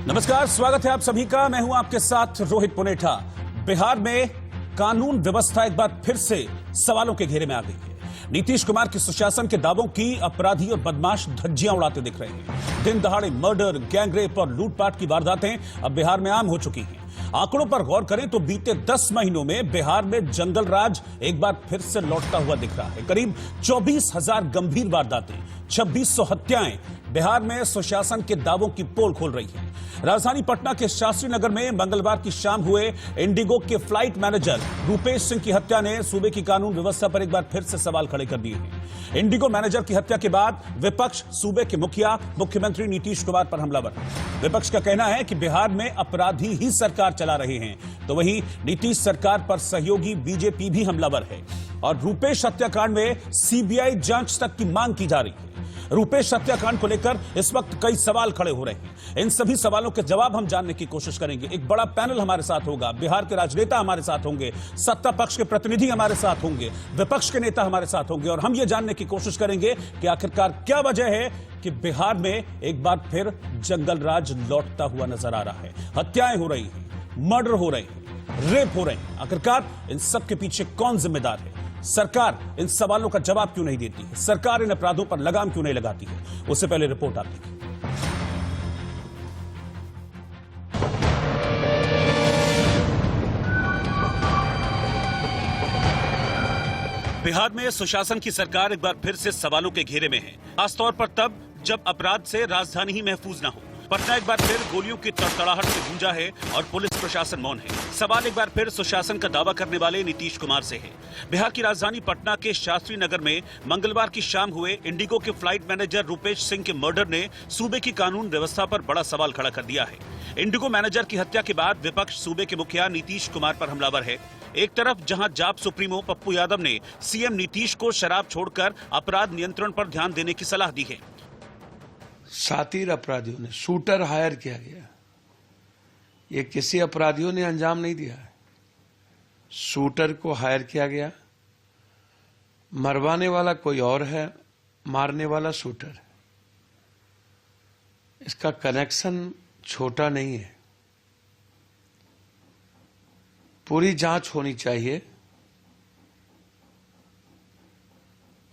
नमस्कार, स्वागत है आप सभी का। मैं हूं आपके साथ रोहित पुनेठा। बिहार में कानून व्यवस्था एक बार फिर से सवालों के घेरे में आ गई है। नीतीश कुमार के सुशासन के दावों की अपराधी और बदमाश धज्जियां उड़ाते दिख रहे हैं। दिन दहाड़े मर्डर, गैंगरेप और लूटपाट की वारदातें अब बिहार में आम हो चुकी हैं। आंकड़ों पर गौर करें तो बीते 10 महीनों में बिहार में जंगल राज एक बार फिर से लौटता हुआ दिख रहा है। करीब 24,000 गंभीर वारदातें, 2600 हत्याएं बिहार में सुशासन के दावों की पोल खोल रही हैं। राजधानी पटना के शास्त्री नगर में मंगलवार की शाम हुए इंडिगो के फ्लाइट मैनेजर रूपेश सिंह की हत्या ने सूबे की कानून व्यवस्था पर एक बार फिर से सवाल खड़े कर दिए हैं। इंडिगो मैनेजर की हत्या के बाद विपक्ष सूबे के मुखिया मुख्यमंत्री नीतीश कुमार पर हमलावर। विपक्ष का कहना है कि बिहार में अपराधी ही सरकार चला रहे हैं, तो वहीं नीतीश सरकार पर सहयोगी बीजेपी भी हमलावर है और रूपेश हत्याकांड में सीबीआई जांच तक की मांग की जा रही है। रूपेश हत्याकांड को लेकर इस वक्त कई सवाल खड़े हो रहे हैं। इन सभी सवालों के जवाब हम जानने की कोशिश करेंगे। एक बड़ा पैनल हमारे साथ होगा, बिहार के राजनेता हमारे साथ होंगे, सत्ता पक्ष के प्रतिनिधि हमारे साथ होंगे, विपक्ष के नेता हमारे साथ होंगे और हम ये जानने की कोशिश करेंगे कि आखिरकार क्या वजह है कि बिहार में एक बार फिर जंगल राज लौटता हुआ नजर आ रहा है। हत्याएं हो रही हैं, मर्डर हो रहे हैं, रेप हो रहे हैं। आखिरकार इन सब के पीछे कौन जिम्मेदार है? सरकार इन सवालों का जवाब क्यों नहीं देती है? सरकार इन अपराधों पर लगाम क्यों नहीं लगाती है? उससे पहले रिपोर्ट आती है। बिहार में सुशासन की सरकार एक बार फिर से सवालों के घेरे में है, खासतौर पर तब जब अपराध से राजधानी ही महफूज न हो। पटना एक बार फिर गोलियों की तड़तड़ाहट से गूंजा है और पुलिस प्रशासन मौन है। सवाल एक बार फिर सुशासन का दावा करने वाले नीतीश कुमार से है। बिहार की राजधानी पटना के शास्त्री नगर में मंगलवार की शाम हुए इंडिगो के फ्लाइट मैनेजर रूपेश सिंह के मर्डर ने सूबे की कानून व्यवस्था पर बड़ा सवाल खड़ा कर दिया है। इंडिगो मैनेजर की हत्या के बाद विपक्ष सूबे के मुखिया नीतीश कुमार पर हमलावर है। एक तरफ जहां जाप सुप्रीमो पप्पू यादव ने सीएम नीतीश को शराब छोड़कर अपराध नियंत्रण पर ध्यान देने की सलाह दी है। शातिर अपराधियों ने शूटर हायर किया गया। ये किसी अपराधियों ने अंजाम नहीं दिया है, शूटर को हायर किया गया। मरवाने वाला कोई और है, मारने वाला शूटर है। इसका कनेक्शन छोटा नहीं है। पूरी जांच होनी चाहिए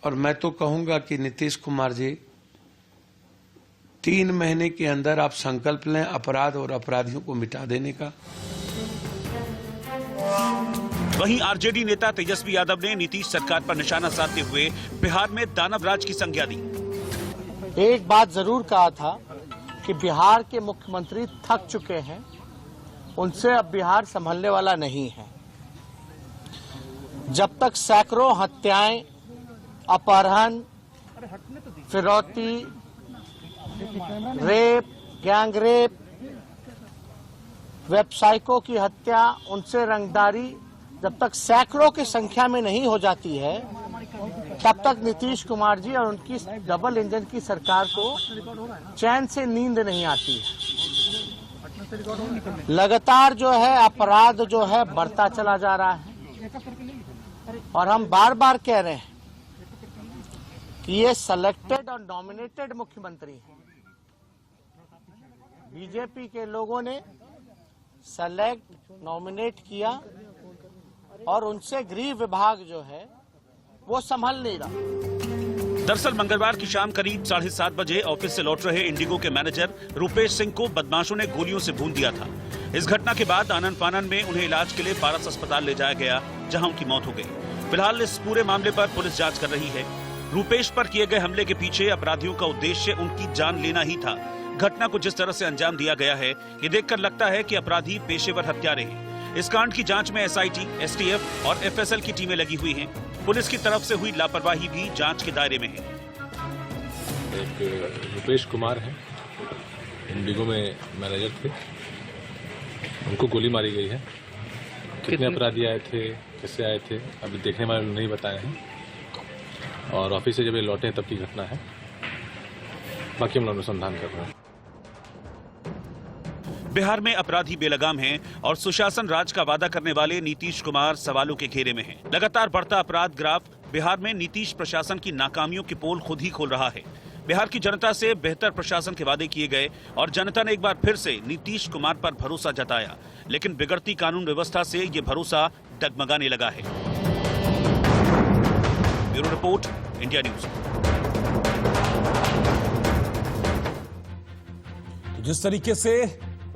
और मैं तो कहूंगा कि नीतीश कुमार जी 3 महीने के अंदर आप संकल्प लें अपराध और अपराधियों को मिटा देने का। वहीं आरजेडी नेता तेजस्वी यादव ने नीतीश सरकार पर निशाना साधते हुए बिहार में दानव राज की संज्ञा दी। एक बात जरूर कहा था कि बिहार के मुख्यमंत्री थक चुके हैं, उनसे अब बिहार संभलने वाला नहीं है। जब तक सैकड़ों हत्याएं, अपहरण, फिरौती, रेप, गैंगरेप, वेबसाइटों की हत्या, उनसे रंगदारी जब तक सैकड़ों की संख्या में नहीं हो जाती है, तब तक नीतीश कुमार जी और उनकी डबल इंजन की सरकार को चैन से नींद नहीं आती है। लगातार जो है अपराध जो है बढ़ता चला जा रहा है और हम बार बार कह रहे हैं कि ये सिलेक्टेड और नॉमिनेटेड मुख्यमंत्री हैं। बीजेपी के लोगों ने सेलेक्ट, नॉमिनेट किया और उनसे गृह विभाग जो है वो संभल नहीं रहा। दरअसल मंगलवार की शाम करीब 7:30 बजे ऑफिस से लौट रहे इंडिगो के मैनेजर रूपेश सिंह को बदमाशों ने गोलियों से भून दिया था। इस घटना के बाद आनन फानन में उन्हें इलाज के लिए पारस अस्पताल ले जाया गया, जहां उनकी मौत हो गई। फिलहाल इस पूरे मामले पर पुलिस जांच कर रही है। रूपेश पर किए गए हमले के पीछे अपराधियों का उद्देश्य उनकी जान लेना ही था। घटना को जिस तरह से अंजाम दिया गया है, ये देखकर लगता है कि अपराधी पेशेवर हत्यारे हैं। इस कांड की जांच में एसआईटी, एसटीएफ और एफएसएल की टीमें लगी हुई हैं। पुलिस की तरफ से हुई लापरवाही भी जांच के दायरे में है। एक रूपेश कुमार हैं, इंडिगो में मैनेजर थे, उनको गोली मारी गई है। कितने अपराधी आए थे, कैसे आए थे, अभी देखने वाले नहीं बताए हैं और ऑफिस से जब ये लौटे तब की घटना है। बाकी हम लोग अनुसंधान कर रहे हैं। बिहार में अपराधी बेलगाम हैं और सुशासन राज का वादा करने वाले नीतीश कुमार सवालों के घेरे में हैं। लगातार बढ़ता अपराध ग्राफ बिहार में नीतीश प्रशासन की नाकामियों की पोल खुद ही खोल रहा है। बिहार की जनता से बेहतर प्रशासन के वादे किए गए और जनता ने एक बार फिर से नीतीश कुमार पर भरोसा जताया, लेकिन बिगड़ती कानून व्यवस्था से ये भरोसा डगमगाने लगा है। Bureau report, India news. जिस तरीके से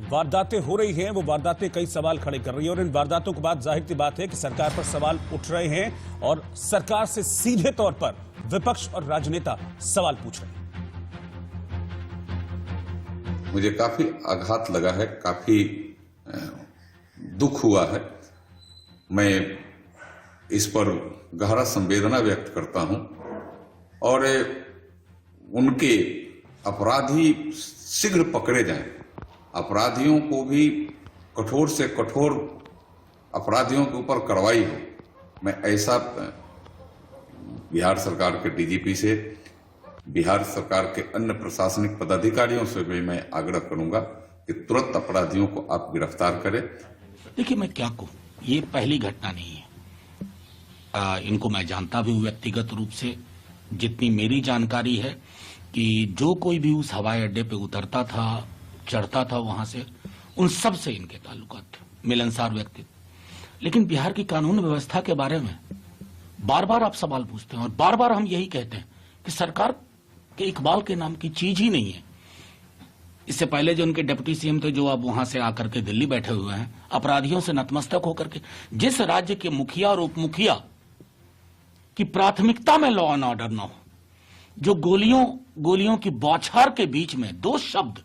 वारदातें हो रही हैं, वो वारदातें कई सवाल खड़े कर रही हैं और इन वारदातों के बाद जाहिर सी बात है कि सरकार पर सवाल उठ रहे हैं और सरकार से सीधे तौर पर विपक्ष और राजनेता सवाल पूछ रहे हैं। मुझे काफी आघात लगा है, काफी दुख हुआ है। मैं इस पर गहरा संवेदना व्यक्त करता हूं और उनके अपराधी शीघ्र पकड़े जाएं। अपराधियों को भी कठोर से कठोर अपराधियों के ऊपर कार्रवाई हो। मैं ऐसा बिहार सरकार के डीजीपी से, बिहार सरकार के अन्य प्रशासनिक पदाधिकारियों से भी मैं आग्रह करूंगा कि तुरंत अपराधियों को आप गिरफ्तार करें। देखिए, मैं क्या कहूं, ये पहली घटना नहीं है। इनको मैं जानता भी हूं व्यक्तिगत रूप से। जितनी मेरी जानकारी है कि जो कोई भी उस हवाई अड्डे पे उतरता था, चढ़ता था, वहां से उन सब से इनके ताल्लुकात थे, मिलनसार व्यक्ति। लेकिन बिहार की कानून व्यवस्था के बारे में बार बार आप सवाल पूछते हैं और बार बार हम यही कहते हैं कि सरकार के इकबाल के नाम की चीज ही नहीं है। इससे पहले जो उनके डिप्टी सीएम थे, जो अब वहां से आकर के दिल्ली बैठे हुए हैं, अपराधियों से नतमस्तक होकर के, जिस राज्य के मुखिया और उप मुखिया की प्राथमिकता में लॉ एंड ऑर्डर न हो, जो गोलियों की बौछार के बीच में दो शब्द,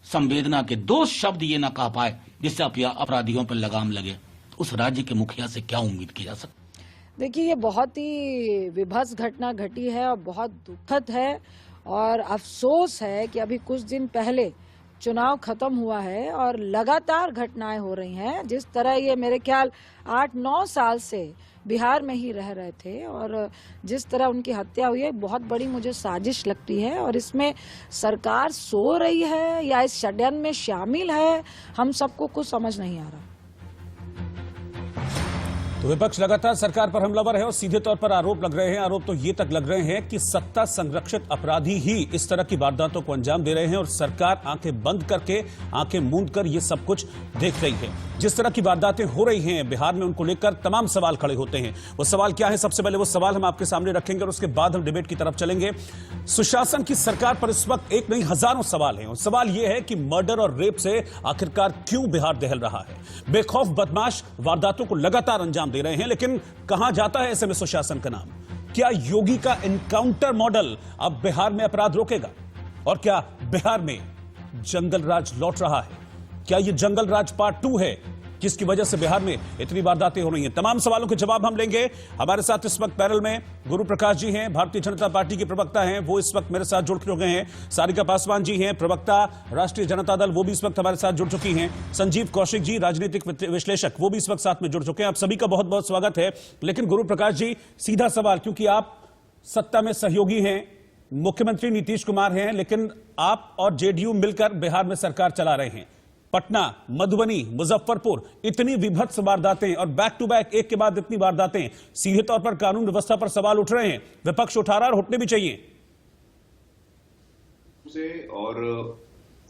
संवेदना के दो शब्द ये ना कह पाए जिससे अपराधियों पर लगाम लगे, उस राज्य के मुखिया से क्या उम्मीद की जा सकती? देखिए, ये बहुत ही विभत्स घटना घटी है और बहुत दुखद है और अफसोस है कि अभी कुछ दिन पहले चुनाव खत्म हुआ है और लगातार घटनाएं हो रही हैं। जिस तरह ये मेरे ख्याल 8-9 साल से बिहार में ही रह रहे थे और जिस तरह उनकी हत्या हुई है, बहुत बड़ी मुझे साजिश लगती है और इसमें सरकार सो रही है या इस षड्यंत्र में शामिल है, हम सबको कुछ समझ नहीं आ रहा। तो विपक्ष लगातार सरकार पर हमलावर है और सीधे तौर पर आरोप लग रहे हैं। आरोप तो ये तक लग रहे हैं कि सत्ता संरक्षित अपराधी ही इस तरह की वारदातों को अंजाम दे रहे हैं और सरकार आंखें बंद करके, आंखें मूंद कर ये सब कुछ देख रही है। जिस तरह की वारदातें हो रही हैं बिहार में, उनको लेकर तमाम सवाल खड़े होते हैं। वो सवाल क्या है? सबसे पहले वो सवाल हम आपके सामने रखेंगे और उसके बाद हम डिबेट की तरफ चलेंगे। सुशासन की सरकार पर इस वक्त एक नहीं हजारों सवाल हैं और सवाल यह है कि मर्डर और रेप से आखिरकार क्यों बिहार दहल रहा है? बेखौफ बदमाश वारदातों को लगातार अंजाम दे रहे हैं, लेकिन कहां जाता है ऐसे में सुशासन का नाम? क्या योगी का एनकाउंटर मॉडल अब बिहार में अपराध रोकेगा? और क्या बिहार में जंगल राज लौट रहा है? क्या यह जंगल राज पार्ट 2 है जिसकी वजह से बिहार में इतनी वारदातें हो रही हैं? तमाम सवालों के जवाब हम लेंगे। हमारे साथ इस वक्त पैनल में गुरु प्रकाश जी हैं, भारतीय जनता पार्टी के प्रवक्ता हैं, वो इस वक्त मेरे साथ जुड़ चुके हैं। सारिका पासवान जी हैं, प्रवक्ता राष्ट्रीय जनता दल, वो भी इस वक्त हमारे साथ जुड़ चुकी हैं। संजीव कौशिक जी, राजनीतिक विश्लेषक, वो भी इस वक्त साथ में जुड़ चुके हैं। आप सभी का बहुत बहुत स्वागत है। लेकिन गुरु प्रकाश जी, सीधा सवाल, क्योंकि आप सत्ता में सहयोगी हैं, मुख्यमंत्री नीतीश कुमार हैं, लेकिन आप और जेडीयू मिलकर बिहार में सरकार चला रहे हैं। पटना, मधुबनी, मुजफ्फरपुर, इतनी विभत्स वारदातें और बैक टू बैक एक के बाद इतनी वारदातें, सीधे तौर पर कानून व्यवस्था पर सवाल उठ रहे हैं। विपक्ष उठा रहा है और उठने भी चाहिए। और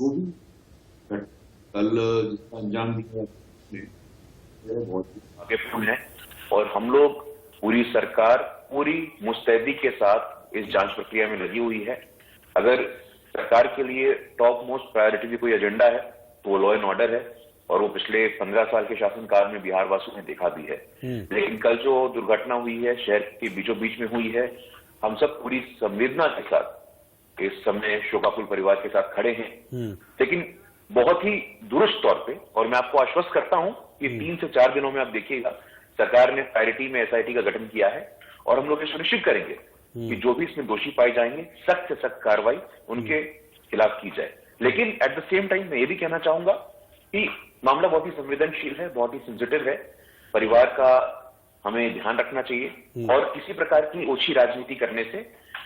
जो भी कल जिसका अंजाम दिया बहुत आगेपूर्ण है और हम लोग, पूरी सरकार पूरी मुस्तैदी के साथ इस जांच प्रक्रिया में लगी हुई है। अगर सरकार के लिए टॉप मोस्ट प्रायोरिटी भी कोई एजेंडा है तो वो लॉ एंड ऑर्डर है और वो पिछले 15 साल के शासनकाल में बिहार वासियों ने देखा भी है। लेकिन कल जो दुर्घटना हुई है, शहर के बीचों बीच में हुई है, हम सब पूरी संवेदना के साथ इस समय शोकाकुल परिवार के साथ खड़े हैं, लेकिन बहुत ही दुरुस्त तौर पे। और मैं आपको आश्वस्त करता हूं कि 3 से 4 दिनों में आप देखिएगा, सरकार ने प्रायोरिटी में एसआईटी का गठन किया है और हम लोग ये सुनिश्चित करेंगे कि जो भी इसमें दोषी पाए जाएंगे, सख्त से सख्त कार्रवाई उनके खिलाफ की जाए। लेकिन एट द सेम टाइम मैं ये भी कहना चाहूंगा कि मामला बहुत ही संवेदनशील है, बहुत ही सेंसिटिव है। परिवार का हमें ध्यान रखना चाहिए और किसी प्रकार की ओछी राजनीति करने से,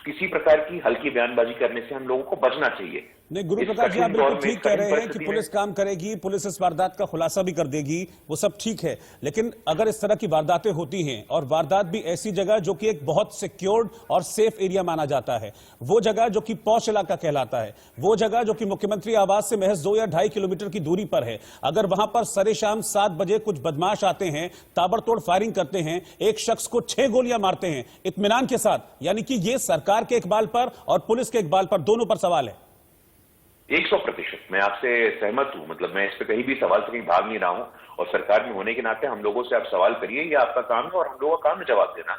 किसी प्रकार की हल्की बयानबाजी करने से हम लोगों को बचना चाहिए। नहीं, गुरु इस प्रकाश जी आप कठिन दौर बिल्कुल में, ठीक कह रहे हैं कि परिस्थिति पुलिस काम करेगी, पुलिस इस वारदात का खुलासा भी कर देगी, वो सब ठीक है। लेकिन अगर इस तरह की वारदातें होती हैं और वारदात भी ऐसी जगह जो कि एक बहुत सिक्योर्ड और सेफ एरिया माना जाता है, वो जगह जो कि पॉश इलाका कहलाता है, वो जगह जो कि मुख्यमंत्री आवास से महज 2 या 2.5 किलोमीटर की दूरी पर है, अगर वहां पर सरे शाम 7 बजे कुछ बदमाश आते हैं, ताबड़तोड़ फायरिंग करते हैं, एक शख्स को 6 गोलियां मारते हैं इत्मीनान के साथ, यानी कि ये सरकार के इकबाल पर और पुलिस के इकबाल पर, दोनों पर सवाल है। 100% मैं आपसे सहमत हूं। मतलब मैं इस पे कहीं भी सवाल से कहीं भाग नहीं रहा हूं, और सरकार में होने के नाते हम लोगों से आप सवाल करिए, ये आपका काम है और हम लोगों का काम है जवाब देना।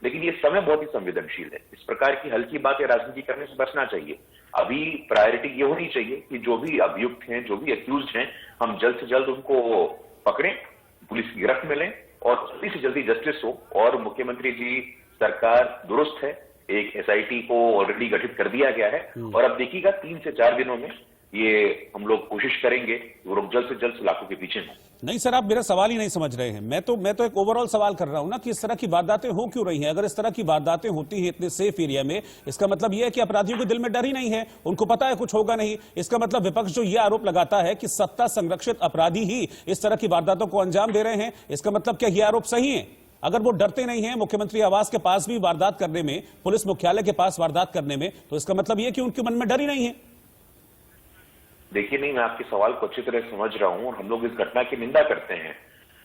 लेकिन ये समय बहुत ही संवेदनशील है, इस प्रकार की हल्की बात या राजनीति करने से बचना चाहिए। अभी प्रायोरिटी ये होनी चाहिए कि जो भी अभियुक्त हैं, जो भी एक्यूज्ड हैं, हम जल्द से जल्द उनको पकड़ें, पुलिस की गिरफ्त में लें और जल्दी से जल्दी जस्टिस हो। और मुख्यमंत्री जी, सरकार दुरुस्त है, एक एसआईटी को ऑलरेडी गठित कर दिया गया है, और अब देखिएगा 3 से 4 दिनों में ये हम लोग कोशिश करेंगे वो लोग जल्द से जल्द सलाखों के पीछे हों। नहीं सर, आप मेरा सवाल ही नहीं समझ रहे हैं। मैं तो एक ओवरऑल सवाल कर रहा हूं ना कि इस तरह की वारदातें हो क्यों रही हैं। अगर इस तरह की वारदातें होती हैं इतने सेफ एरिया में, इसका मतलब यह है कि अपराधियों के दिल में डर ही नहीं है, उनको पता है कुछ होगा नहीं। इसका मतलब विपक्ष जो यह आरोप लगाता है कि सत्ता संरक्षित अपराधी ही इस तरह की वारदातों को अंजाम दे रहे हैं, इसका मतलब क्या यह आरोप सही है? अगर वो डरते नहीं हैं मुख्यमंत्री आवास के पास भी वारदात करने में, पुलिस मुख्यालय के पास वारदात करने में, तो इसका मतलब यह कि उनके मन में डर ही नहीं है। देखिए, नहीं, मैं आपके सवाल को अच्छी तरह समझ रहा हूं और हम लोग इस घटना की निंदा करते हैं।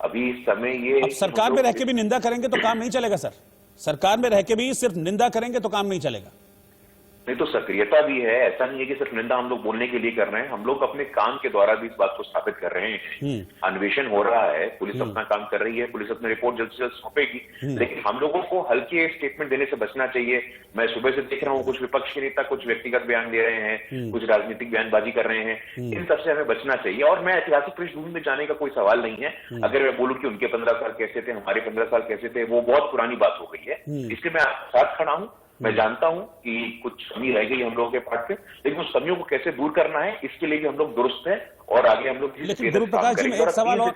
अभी इस समय ये अब सरकार में रह के भी निंदा करेंगे तो काम नहीं चलेगा सर। सरकार में रह के भी सिर्फ निंदा करेंगे तो काम नहीं चलेगा। नहीं तो सक्रियता भी है, ऐसा नहीं है कि सिर्फ निंदा हम लोग बोलने के लिए कर रहे हैं, हम लोग अपने काम के द्वारा भी इस बात को स्थापित कर रहे हैं। अन्वेषण हो रहा है, पुलिस अपना काम कर रही है, पुलिस अपनी रिपोर्ट जल्द से जल्द सौंपेगी, लेकिन हम लोगों को हल्के स्टेटमेंट देने से बचना चाहिए। मैं सुबह से देख रहा हूँ कुछ विपक्ष के नेता कुछ व्यक्तिगत बयान दे रहे हैं, कुछ राजनीतिक बयानबाजी कर रहे हैं, इन सबसे हमें बचना चाहिए। और मैं ऐतिहासिक पृष्ठभूमि में जाने का कोई सवाल नहीं है। अगर मैं बोलूं कि उनके 15 साल कैसे थे, हमारे 15 साल कैसे थे, वो बहुत पुरानी बात हो गई है। इसलिए मैं आपके साथ खड़ा हूं। मैं जानता हूं कि कुछ कमी रह गई हम लोगों के पास से, लेकिन उस कमियों को कैसे दूर करना है इसके लिए भी हम लोग दुरुस्त हैं और आगे हम लोग। लेकिन गुरु प्रकाश जी, मैं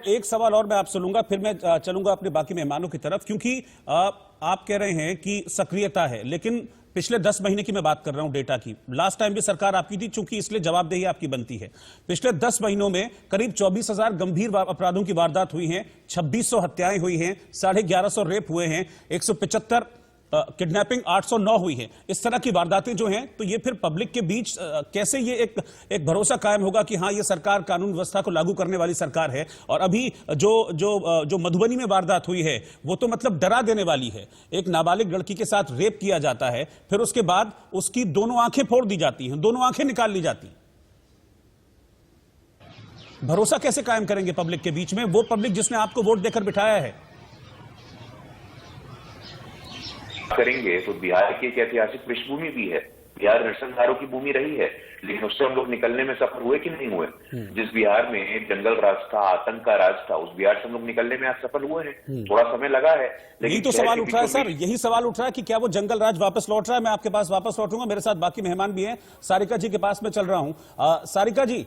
एक सवाल और मैं आपसे लूंगा, फिर मैं चलूंगा अपने बाकी मेहमानों की तरफ, क्योंकि आप कह रहे हैं कि सक्रियता है, लेकिन पिछले 10 महीने की मैं बात कर रहा हूं डेटा की। लास्ट टाइम भी सरकार आपकी थी, चूंकि इसलिए जवाबदेही आपकी बनती है। पिछले 10 महीनों में करीब 24,000 गंभीर अपराधों की वारदात हुई हैं, 2600 हत्याएं हुई हैं, 1150 रेप हुए हैं, 175 किडनैपिंग, 809 हुई है। इस तरह की वारदातें जो हैं, तो ये फिर पब्लिक के बीच कैसे ये एक भरोसा कायम होगा कि हाँ, ये सरकार कानून व्यवस्था को लागू करने वाली सरकार है। और अभी जो मधुबनी में वारदात हुई है, वो तो मतलब डरा देने वाली है। एक नाबालिग लड़की के साथ रेप किया जाता है, फिर उसके बाद उसकी दोनों आंखें फोड़ दी जाती हैं, दोनों आंखें निकाल ली जाती हैं। भरोसा कैसे कायम करेंगे पब्लिक के बीच में, वो पब्लिक जिसने आपको वोट देकर बिठाया है? करेंगे तो बिहार की एक ऐतिहासिक पृष्ठभूमि भी है, बिहार नरसंहारों की भूमि रही है, लेकिन उससे हम लोग निकलने में सफल हुए कि नहीं हुए? जिस बिहार में जंगल राज था, आतंक का राज था, उस बिहार से हम लोग निकलने में आज सफल हुए हैं। थोड़ा समय लगा है, लेकिन तो सवाल उठ रहा है सर, यही सवाल उठ रहा है कि क्या वो जंगल राज वापस लौट रहा है? मैं आपके पास वापस लौटूंगा, मेरे साथ बाकी मेहमान भी हैं। सारिका जी के पास में चल रहा हूं। सारिका जी,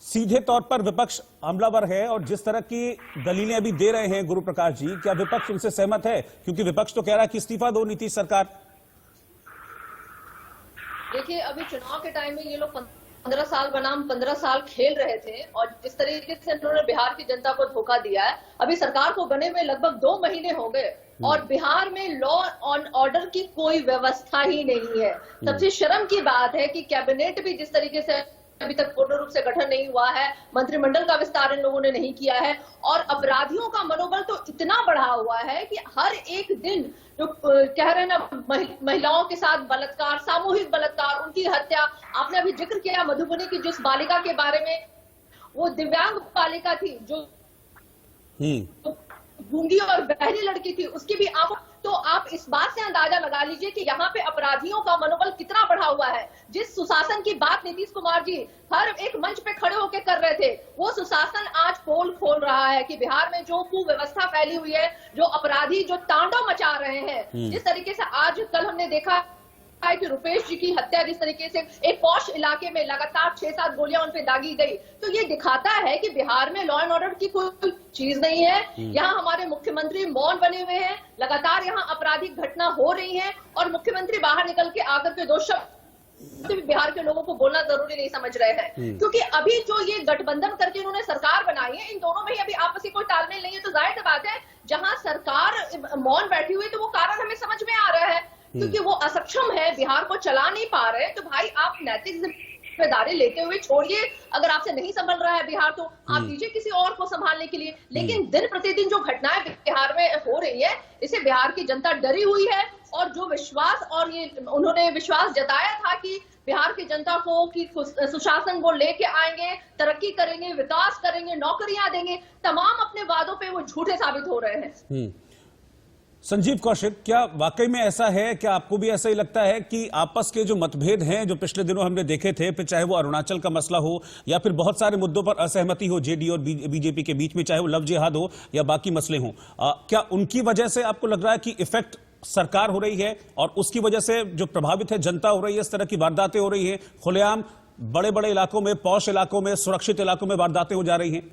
सीधे तौर पर विपक्ष हमलावर है और जिस तरह की दलीलें अभी दे रहे हैं गुरु प्रकाश जी, क्या विपक्ष उनसे सहमत है? क्योंकि विपक्ष तो कह रहा है कि इस्तीफा दो नीतीश सरकार। देखिए, अभी चुनाव के टाइम में ये लोग 15 साल बनाम 15 साल खेल रहे थे और जिस तरीके से उन्होंने बिहार की जनता को धोखा दिया है, अभी सरकार को बने हुए लगभग 2 महीने हो गए और बिहार में लॉ एंड ऑर्डर की कोई व्यवस्था ही नहीं है। सबसे शर्म की बात है कि कैबिनेट भी जिस तरीके से अभी तक पूर्ण रूप से गठन नहीं हुआ है, मंत्रिमंडल का विस्तार इन लोगों ने नहीं किया है और अपराधियों का मनोबल तो इतना बढ़ा हुआ है कि हर एक दिन जो कह रहे हैं ना, महिलाओं के साथ बलात्कार, सामूहिक बलात्कार, उनकी हत्या। आपने अभी जिक्र किया मधुबनी की जिस बालिका के बारे में, वो दिव्यांग बालिका थी जो गूंगी और बहरी लड़की थी, उसकी भी आंखों। तो आप इस बात से अंदाजा लगा लीजिए कि यहाँ पे अपराधियों का मनोबल कितना बढ़ा हुआ है। जिस सुशासन की बात नीतीश कुमार जी हर एक मंच पे खड़े होकर कर रहे थे, वो सुशासन आज पोल खोल रहा है कि बिहार में जो कुव्यवस्था फैली हुई है, जो अपराधी जो तांडव मचा रहे हैं, जिस तरीके से आज कल हमने देखा है कि रुपेश जी की हत्या जिस तरीके से एक पॉश इलाके में लगातार 6-7 गोलियां उन पे दागी गई, तो ये दिखाता है कि बिहार में लॉ एंड ऑर्डर की कोई चीज नहीं है। यहाँ हमारे मुख्यमंत्री मौन बने हुए हैं, लगातार यहाँ आपराधिक घटना हो रही है और मुख्यमंत्री बाहर निकल के आकर के 2 शब्द बिहार के लोगों को बोलना जरूरी नहीं समझ रहे हैं, क्योंकि अभी जो ये गठबंधन करके इन्होंने सरकार बनाई है, इन दोनों में ही अभी आपसी कोई तालमेल नहीं है। तो जाहिर सी बात है, जहां सरकार मौन बैठी हुई है तो वो कारण हमें समझ में आ रहा है, क्योंकि वो असक्षम है, बिहार को चला नहीं पा रहे। तो भाई आप नैतिक जिम्मेदारी लेते हुए छोड़िए, अगर आपसे नहीं संभल रहा है बिहार तो आप दीजिए किसी और को संभालने के लिए। लेकिन दिन प्रतिदिन जो घटनाएं बिहार में हो रही है, इससे बिहार की जनता डरी हुई है। और जो विश्वास, और ये उन्होंने विश्वास जताया था कि बिहार की जनता को कि सुशासन वो लेके आएंगे, तरक्की करेंगे, विकास करेंगे, नौकरियां देंगे, तमाम अपने वादों पे वो झूठे साबित हो रहे हैं। संजीव कौशिक, क्या वाकई में ऐसा है? क्या आपको भी ऐसा ही लगता है कि आपस के जो मतभेद हैं, जो पिछले दिनों हमने देखे थे, फिर चाहे वो अरुणाचल का मसला हो या फिर बहुत सारे मुद्दों पर असहमति हो जेडी और बीजेपी के बीच में, चाहे वो लव जिहाद हो या बाकी मसले हों, क्या उनकी वजह से आपको लग रहा है कि इफेक्ट सरकार हो रही है और उसकी वजह से जो प्रभावित है जनता हो रही है, इस तरह की वारदातें हो रही हैं, खुलेआम बड़े बड़े इलाकों में, पॉश इलाकों में, सुरक्षित इलाकों में वारदातें हो जा रही हैं?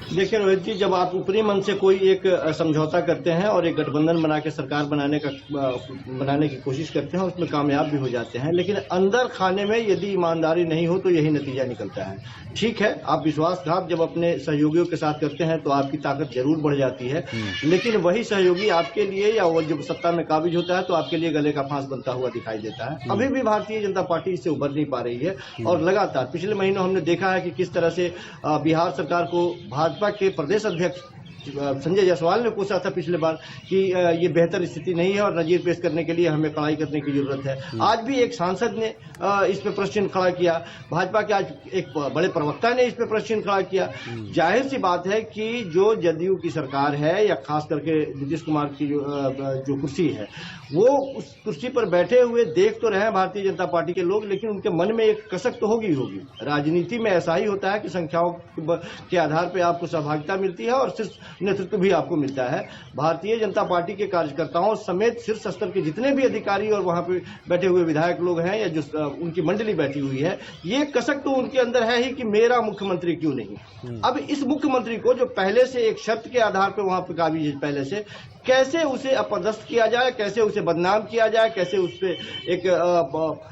देखिए रोहित जी, जब आप ऊपरी मन से कोई एक समझौता करते हैं और एक गठबंधन बना के सरकार बनाने की कोशिश करते हैं, उसमें कामयाब भी हो जाते हैं, लेकिन अंदर खाने में यदि ईमानदारी नहीं हो तो यही नतीजा निकलता है। ठीक है, आप विश्वासघात जब अपने सहयोगियों के साथ करते हैं तो आपकी ताकत जरूर बढ़ जाती है, लेकिन वही सहयोगी आपके लिए, या वो जब सत्ता में काबिज होता है तो आपके लिए गले का फांस बनता हुआ दिखाई देता है। अभी भी भारतीय जनता पार्टी इससे उभर नहीं पा रही है और लगातार पिछले महीनों हमने देखा है कि किस तरह से बिहार सरकार को भाजपा के प्रदेश अध्यक्ष संजय जायसवाल ने पूछा था पिछले बार कि ये बेहतर स्थिति नहीं है और नजीर पेश करने के लिए हमें कड़ाई करने की जरूरत है। आज भी एक सांसद ने इस पे प्रश्न खड़ा किया, भाजपा के आज एक बड़े प्रवक्ता ने इस पे प्रश्न खड़ा किया। जाहिर सी बात है कि जो जदयू की सरकार है या खास करके नीतीश कुमार की जो कुर्सी है, वो उस कुर्सी पर बैठे हुए देख तो रहे हैं भारतीय जनता पार्टी के लोग, लेकिन उनके मन में एक कसक तो होगी। राजनीति में ऐसा ही होता है कि संख्याओं के आधार पर आपको सहभागिता मिलती है और सिर्फ नेतृत्व भी आपको मिलता है। भारतीय जनता पार्टी के कार्यकर्ताओं समेत शीर्ष स्तर के जितने भी अधिकारी और वहां पे बैठे हुए विधायक लोग हैं या जो उनकी मंडली बैठी हुई है, ये कसक तो उनके अंदर है ही कि मेरा मुख्यमंत्री क्यों नहीं। अब इस मुख्यमंत्री को जो पहले से एक शर्त के आधार पर वहां पर काबिज है, पहले से कैसे उसे अपदस्थ किया जाए, कैसे उसे बदनाम किया जाए, कैसे उस पर एक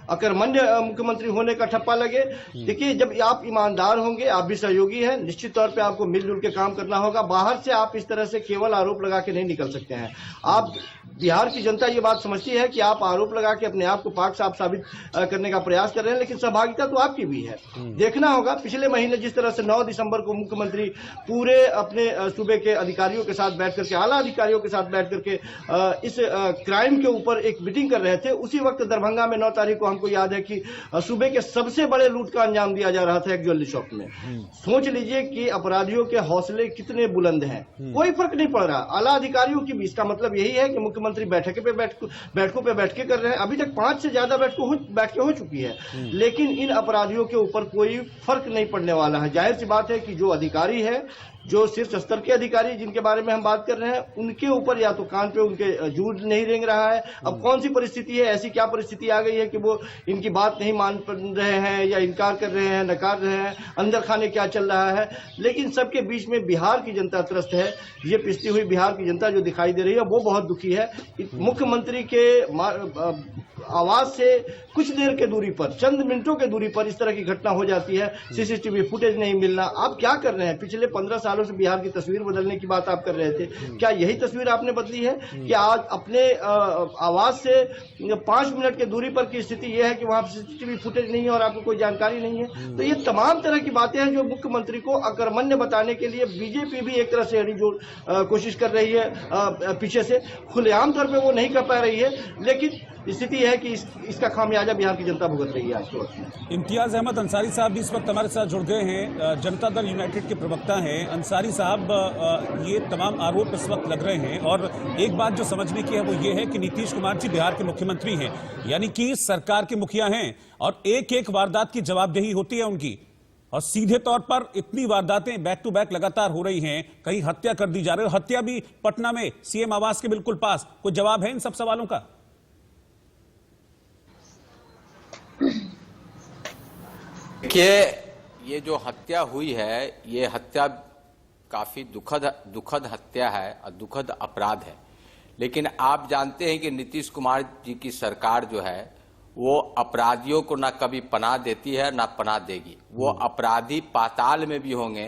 अकर्मण्य मुख्यमंत्री होने का ठप्पा लगे। देखिए, जब आप ईमानदार होंगे, आप भी सहयोगी हैं, निश्चित तौर पे आपको मिलजुल के काम करना होगा। बाहर से आप इस तरह से केवल आरोप लगा के नहीं निकल सकते हैं। आप बिहार की जनता ये बात समझती है कि आप आरोप लगा के अपने आप को पाक साफ साबित करने का प्रयास कर रहे हैं, लेकिन सहभागिता तो आपकी भी है। देखना होगा पिछले महीने जिस तरह से 9 दिसंबर को मुख्यमंत्री पूरे अपने सूबे के अधिकारियों के साथ बैठ करके, आला अधिकारियों के साथ बैठ करके इस क्राइम के ऊपर एक मीटिंग कर रहे थे। उसी वक्त दरभंगा में 9 तारीख को हमको याद है कि सूबे के सबसे बड़े लूट का अंजाम दिया जा रहा था एक ज्वेलरी शॉप में। सोच लीजिए कि अपराधियों के हौसले कितने बुलंद हैं, कोई फर्क नहीं पड़ रहा आला अधिकारियों की भी। इसका मतलब यही है कि मुख्यमंत्री बैठकों पे बैठ के कर रहे हैं। अभी तक 5 से ज्यादा बैठकें हो चुकी है, लेकिन इन अपराधियों के ऊपर कोई फर्क नहीं पड़ने वाला है। जाहिर सी बात है कि जो अधिकारी है, जो शीर्ष स्तर के अधिकारी जिनके बारे में हम बात कर रहे हैं, उनके ऊपर या तो कान पे उनके जूड़ नहीं रेंग रहा है। अब कौन सी परिस्थिति है, ऐसी क्या परिस्थिति आ गई है कि वो इनकी बात नहीं मान रहे हैं या इनकार कर रहे हैं, नकार रहे हैं, अंदर खाने क्या चल रहा है। लेकिन सबके बीच में बिहार की जनता त्रस्त है। ये पिसती हुई बिहार की जनता जो दिखाई दे रही है वो बहुत दुखी है। मुख्यमंत्री के आवाज से कुछ देर के दूरी पर, चंद मिनटों के दूरी पर इस तरह की घटना हो जाती है, सीसीटीवी फुटेज नहीं मिलना। आप क्या कर रहे हैं? पिछले 15 सालों से बिहार की तस्वीर बदलने की बात आप कर रहे थे, क्या यही तस्वीर आपने बदली है कि आज अपने आवाज से 5 मिनट के दूरी पर की स्थिति यह है कि वहां सीसीटीवी फुटेज नहीं है और आपको कोई जानकारी नहीं है? तो ये तमाम तरह की बातें हैं जो मुख्यमंत्री को अकर्मण्य बताने के लिए बीजेपी भी एक तरह से अड़ीजोड़ कोशिश कर रही है पीछे से। खुलेआम तौर पर वो नहीं कर पा रही है, लेकिन स्थिति है कि इसका खामियाजा बिहार की जनता भुगत रही है आज के वक्त में। इम्तियाज अहमद अंसारी साहब भी इस वक्त हमारे साथ जुड़ गए हैं, जनता दल यूनाइटेड के प्रवक्ता हैं। अंसारी साहब, ये तमाम आरोप इस वक्त लग रहे हैं और एक बात जो समझने की है वो ये है कि नीतीश कुमार जी बिहार के मुख्यमंत्री हैं, यानी कि सरकार के मुखिया हैं और एक एक वारदात की जवाबदेही होती है उनकी। और सीधे तौर पर इतनी वारदातें बैक टू बैक लगातार हो रही हैं, कहीं हत्या कर दी जा रही है, हत्या भी पटना में सीएम आवास के बिल्कुल पास। कोई जवाब है इन सब सवालों का? देखिए, ये जो हत्या हुई है, ये हत्या काफी दुखद हत्या है और दुखद अपराध है। लेकिन आप जानते हैं कि नीतीश कुमार जी की सरकार जो है वो अपराधियों को ना कभी पनाह देती है ना पनाह देगी। वो अपराधी पाताल में भी होंगे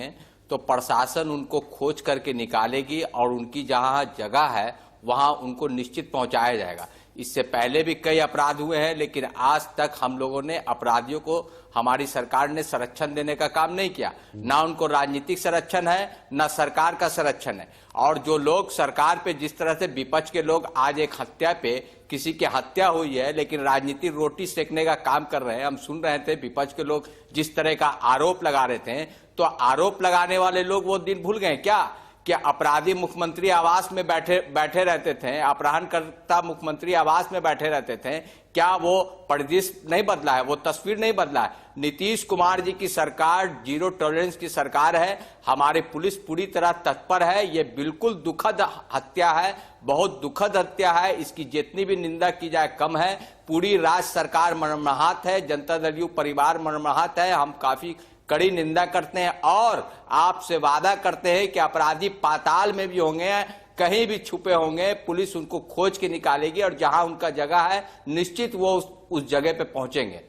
तो प्रशासन उनको खोज करके निकालेगी और उनकी जहां जगह है वहां उनको निश्चित पहुंचाया जाएगा। इससे पहले भी कई अपराध हुए हैं, लेकिन आज तक हम लोगों ने अपराधियों को, हमारी सरकार ने संरक्षण देने का काम नहीं किया। ना उनको राजनीतिक संरक्षण है, ना सरकार का संरक्षण है। और जो लोग सरकार पे, जिस तरह से विपक्ष के लोग आज एक हत्या पे, किसी की हत्या हुई है लेकिन राजनीतिक रोटी सेकने का काम कर रहे हैं। हम सुन रहे थे विपक्ष के लोग जिस तरह का आरोप लगा रहे थे, तो आरोप लगाने वाले लोग वो दिन भूल गए क्या कि अपराधी मुख्यमंत्री आवास में बैठे रहते थे, अपहरणकर्ता मुख्यमंत्री आवास में बैठे रहते थे। क्या वो परिदृश्य नहीं बदला है, वो तस्वीर नहीं बदला है? नीतीश कुमार जी की सरकार जीरो टॉलरेंस की सरकार है। हमारी पुलिस पूरी तरह तत्पर है। ये बिल्कुल दुखद हत्या है, बहुत दुखद हत्या है। इसकी जितनी भी निंदा की जाए कम है। पूरी राज्य सरकार मर्माहत है, जनता दल यूनाइटेड परिवार मर्माहत है। हम काफी कड़ी निंदा करते हैं और आपसे वादा करते हैं कि अपराधी पाताल में भी होंगे, कहीं भी छुपे होंगे, पुलिस उनको खोज के निकालेगी और जहां उनका जगह है निश्चित वो उस जगह पे पहुंचेंगे।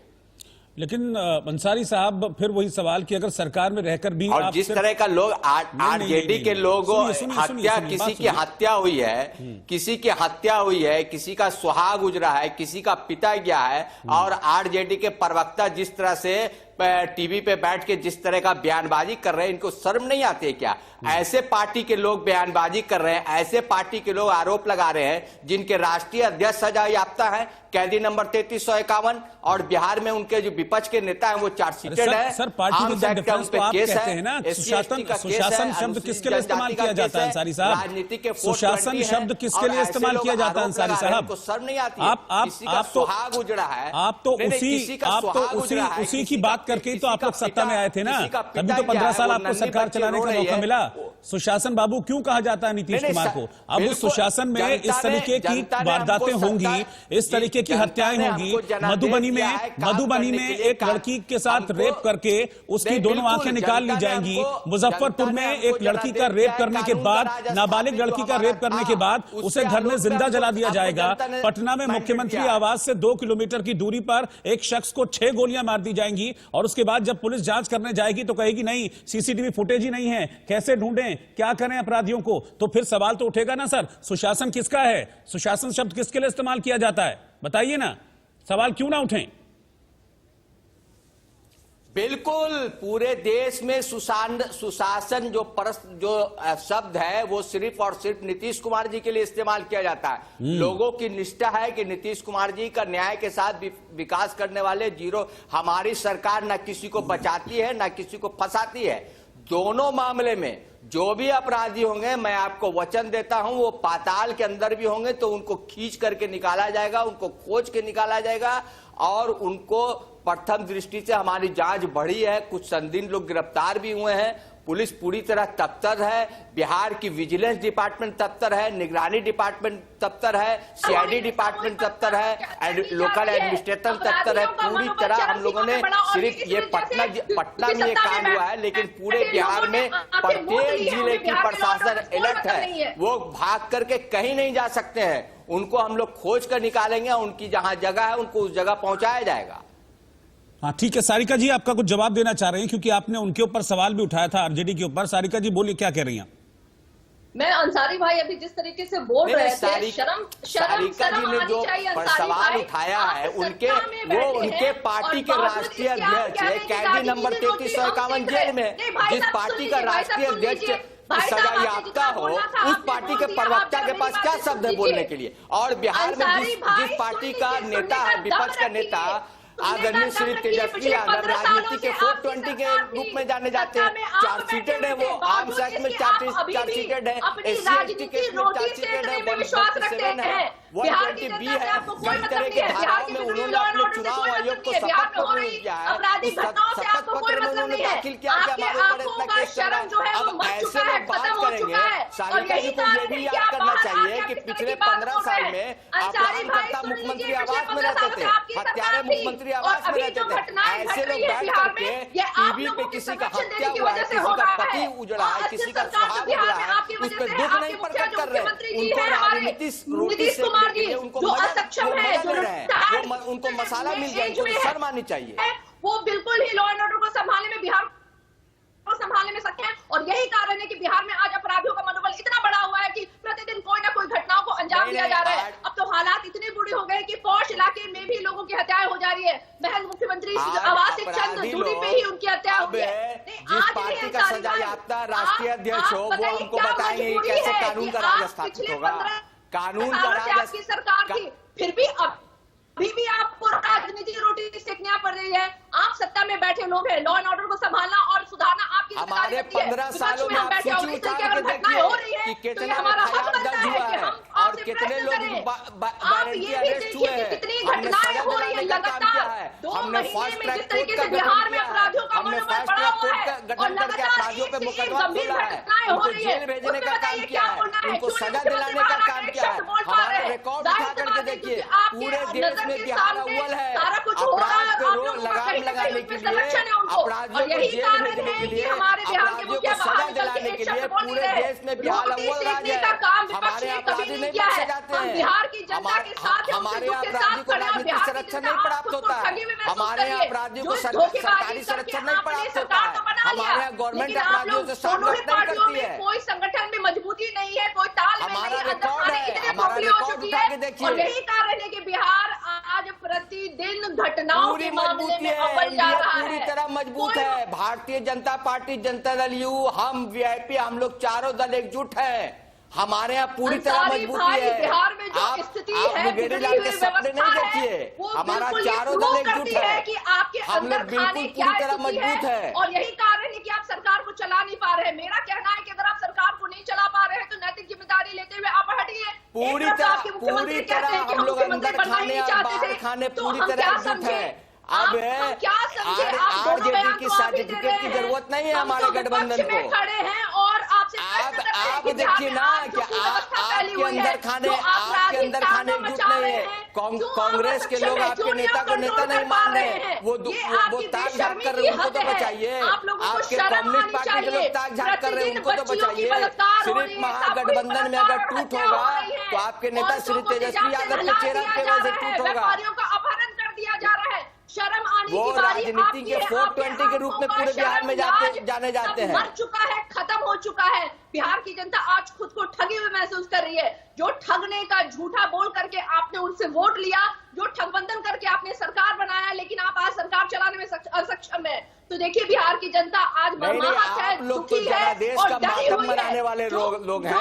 लेकिन अंसारी साहब, फिर वही सवाल कि अगर सरकार में रहकर भी और जिस तरह का लोग आरजेडी के लोगों हत्या, किसी की हत्या हुई है, किसी की हत्या हुई है, किसी का सुहाग उजरा है, किसी का पिता गया है, और आरजेडी के प्रवक्ता जिस तरह से टीवी पे बैठ के जिस तरह का बयानबाजी कर रहे हैं, इनको शर्म नहीं आती है क्या? ऐसे पार्टी के लोग बयानबाजी कर रहे हैं, ऐसे पार्टी के लोग आरोप लगा रहे हैं जिनके राष्ट्रीय अध्यक्ष सजा याफ्ता है, कैदी नंबर 3351, और बिहार में उनके जो विपक्ष के नेता हैं वो चार्जशीटेड है। सर, पार्टी के डिफेंस पे केस है ना। सुशासन शब्द किसके लिए इस्तेमाल किया जाता है अंसारी साहब? राजनीति के सुशासन शब्द किसके लिए इस्तेमाल किया जाता है अंसारी साहब? शर्म नहीं आती? आप तो सुहाग उजड़ा है, आप तो उसी की बात करके तो आप लोग सत्ता में आए थे ना, तभी तो 15 साल आपको सरकार चलाने का मौका मिला। सुशासन बाबू क्यों कहा जाता है नीतीश कुमार को? अब उस सुशासन में इस तरीके की वारदातें होंगी, इस तरीके की हत्याएं होंगी। मधुबनी में एक लड़की के साथ रेप करके उसकी दोनों आंखें निकाल ली जाएंगी। मुजफ्फरपुर में एक लड़की का रेप करने के बाद, नाबालिग लड़की का रेप करने के बाद उसे घर में जिंदा जला दिया जाएगा। पटना में मुख्यमंत्री आवास से 2 किलोमीटर की दूरी पर एक शख्स को 6 गोलियां मार दी जाएंगी और उसके बाद जब पुलिस जांच करने जाएगी तो कहेगी नहीं, सीसीटीवी फुटेज ही नहीं है, कैसे ढूंढें, क्या करें अपराधियों को? तो फिर सवाल तो उठेगा ना सर, सुशासन किसका है? सुशासन शब्द किसके लिए इस्तेमाल किया जाता है? बताइए ना, सवाल क्यों ना उठें? बिल्कुल, पूरे देश में सुशासन जो शब्द है वो सिर्फ और सिर्फ नीतीश कुमार जी के लिए इस्तेमाल किया जाता है। लोगों की निष्ठा है कि नीतीश कुमार जी का न्याय के साथ विकास करने वाले जीरो। हमारी सरकार ना किसी को बचाती है ना किसी को फंसाती है। दोनों मामले में जो भी अपराधी होंगे, मैं आपको वचन देता हूं, वो पाताल के अंदर भी होंगे तो उनको खींच करके निकाला जाएगा, उनको खोज के निकाला जाएगा और उनको प्रथम दृष्टि से हमारी जांच बढ़ी है। कुछ संदिग्ध लोग गिरफ्तार भी हुए हैं। पुलिस पूरी तरह तत्पर है, बिहार की विजिलेंस डिपार्टमेंट तत्पर है, निगरानी डिपार्टमेंट तत्पर है, सीआईडी डिपार्टमेंट तत्पर है, लोकल एडमिनिस्ट्रेशन तत्पर है। पूरी तरह हम लोगों ने, सिर्फ ये पटना में ये कांड हुआ है, लेकिन पूरे बिहार में प्रत्येक जिले की प्रशासन अलर्ट है। वो भाग करके कहीं नहीं जा सकते हैं। उनको हम लोग खोज कर निकालेंगे, उनकी जहां जगह है उनको उस जगह पहुंचाया जाएगा। हाँ ठीक है, सारिका जी आपका कुछ जवाब देना चाह रहे हैं क्योंकि आपने उनके ऊपर सवाल भी उठाया था, आरजेडी के ऊपर। सारिका जी बोलिए, क्या कह रही हैं? मैं अंसारी भाई अभी जिस तरीके से बोल रहे थे, शर्म ने जो सवाल उठाया है, उनके पार्टी के राष्ट्रीय अध्यक्ष है, कैदी नंबर 3351 जेल में। जिस पार्टी का राष्ट्रीय अध्यक्ष सजा याफ्ता हो, उस पार्टी के प्रवक्ता के पास क्या शब्द है बोलने के लिए? और बिहार में जिस पार्टी का नेता है, विपक्ष का नेता आदरणीय श्री तेजस्वी यादव, राजनीति के 420 के रूप में जाने जाते हैं, चार्जशीटेड है, वो आर्म्स एक्ट में चार्जशीटेड है, SC/ST केस में चार्जशीटेड है, 147 है, 120B है। कई तरह के धाराओं में उन्होंने अपने चुनाव आयोग को शपथ पत्र दिया है। शपथ पत्र में उन्होंने दाखिल किया कि हमारे ऊपर इतना केस चल रहा है। अब ऐसे लोग बात करेंगे, सारिका जी को ये भी याद करना चाहिए कि पिछले 15 साल में अपराधकर्ता मुख्यमंत्री आवास में रहते थे, हत्यारे मुख्यमंत्री आवास में रहते थे। ऐसे लोग बैठ करके टीवी पे किसी का हत्या हुआ है, किसी का पति उजड़ा है, किसी का सुहाग उजड़ा है, उस पर दुख नहीं प्रकट कर रहे, उनको राजनीति रोटी सेकने के लिए उनको मजा ले रहे हैं, उनको मसाला मिल जाए, उनको शर्म आनी चाहिए। वो बिल्कुल ही लॉ एंड ऑर्डर को संभालने में, बिहार को संभालने में सक्षम है। और यही कारण है कि बिहार में आज अपराधियों का मनोबल इतना बड़ा हुआ है कि प्रतिदिन कोई ना कोई घटनाओं को अंजाम दिया जा रहा है। अब तो हालात इतने बुरे हो गए कि पौष इलाके में भी लोगों की हत्याएं हो जा रही है। महज मुख्यमंत्री आवास से चंद दूरी पे ही उनकी हत्या हुई है। जिस पार्टी का सजायाफ्ता राष्ट्रीय अध्यक्ष हो वो हमको बताएंगे कैसे कानून का राज स्थापित होगा। कानून का राज आपकी सरकार की, फिर भी अभी भी आपको राजनीति रोटी सेकना पड़ रही है। आप सत्ता में बैठे लोग हैं, लॉ एंड ऑर्डर को संभालना और सुधारना आपकी हमारे 15 सालों में आप सूची उतार के देखिए कि कितना एफआईआर दर्ज हुआ है और कितने लोग वारंटी अरेस्ट हुए हैं। हमने सजा दिलाने का काम किया है, हमने फास्ट ट्रैक कोर्ट का गठन किया है, हमने फास्ट ट्रैक कोर्ट का गठन करके अपराधियों पे मुकदमा खोला है, उनको जेल भेजने का काम किया है, उनको सजा दिलाने का काम किया है। हमारा रिकॉर्ड उठा करके देखिए, पूरे देश में बिहार अव्वल है अपराध पे लगाम लगाने के लिए, अपराधियों को जेल भेजने के लिए, अपराधियों को सजा दिलाने के लिए पूरे देश में बिहार अव्वल राज्य है। हमारे अपराधी नहीं बख्शे जाते हैं, हमारे अपराधी को राजनीतिक संरक्षण नहीं प्राप्त होता है, हमारे अपराधियों को सरकारी संरक्षण नहीं प्राप्त होता है, हमारे गवर्नमेंट अपराधियों से संघर्ष नहीं करती है। कोई संगठन में मजबूती नहीं है, कोई तालमेल नहीं है, रिकॉर्ड है, हमारा रिकॉर्ड उठा के देखिए। और यही कारण है कि बिहार आज प्रतिदिन घटनाओं के मामले में अव्वल जा रहा है, पूरी तरह मजबूत है। भारतीय जनता पार्टी, जनता दल यू, हम वीआईपी, हम लोग चारों दल एकजुट हैं। हमारे यहाँ पूरी तरह मजबूती है। बिहार में जो स्थिति है, मुंगेरी लाल के सपने नहीं देखिए, हमारा चारों दल एकजुट है कि आपके हम लोग बिल्कुल पूरी तरह मजबूत है। और यही कारण है कि आप सरकार को चला नहीं पा रहे हैं। मेरा कहना है कि अगर आप सरकार को नहीं चला पा रहे हैं तो नैतिक जिम्मेदारी लेते हुए आप हटिए। पूरी तरह हम लोग अंदर खाने और बाहर खाने पूरी तरह एकजुट है। अब आरजेडी की सर्टिफिकेट की जरूरत नहीं है हमारे गठबंधन को। खड़े हैं और आप देखिए ना कि आपके अंदर खाने एकजुट नहीं है। कांग्रेस के लोग आपके नेता को नेता नहीं मान रहे हैं, वो ताक झांक कर रहे हैं, उनको तो बचाइए। आपके कम्युनिस्ट पार्टी के लोग ताक झांक कर रहे हैं, उनको तो बचाइए। सिर्फ महागठबंधन में अगर टूट होगा तो आपके नेता श्री तेजस्वी यादव के चेहरे पे वजह से टूट होगा। अपहरण कर दिया जा रहा है। शर्म आने वो की बारी राजनीति के 420 के रूप में पूरे बिहार में जाने जाते हैं। मर चुका है, खत्म हो चुका है। बिहार की जनता आज खुद को ठगी हुई महसूस कर रही है। जो ठगने का झूठा बोल करके आपने उनसे वोट लिया, जो ठगबंधन करके आपने सरकार बनाया, लेकिन आप आज सरकार चलाने में असक्षम है। तो देखिए बिहार की जनता आज मरमाहत है, दुखी है और डरी हुई है। मनाने वाले लोग हैं।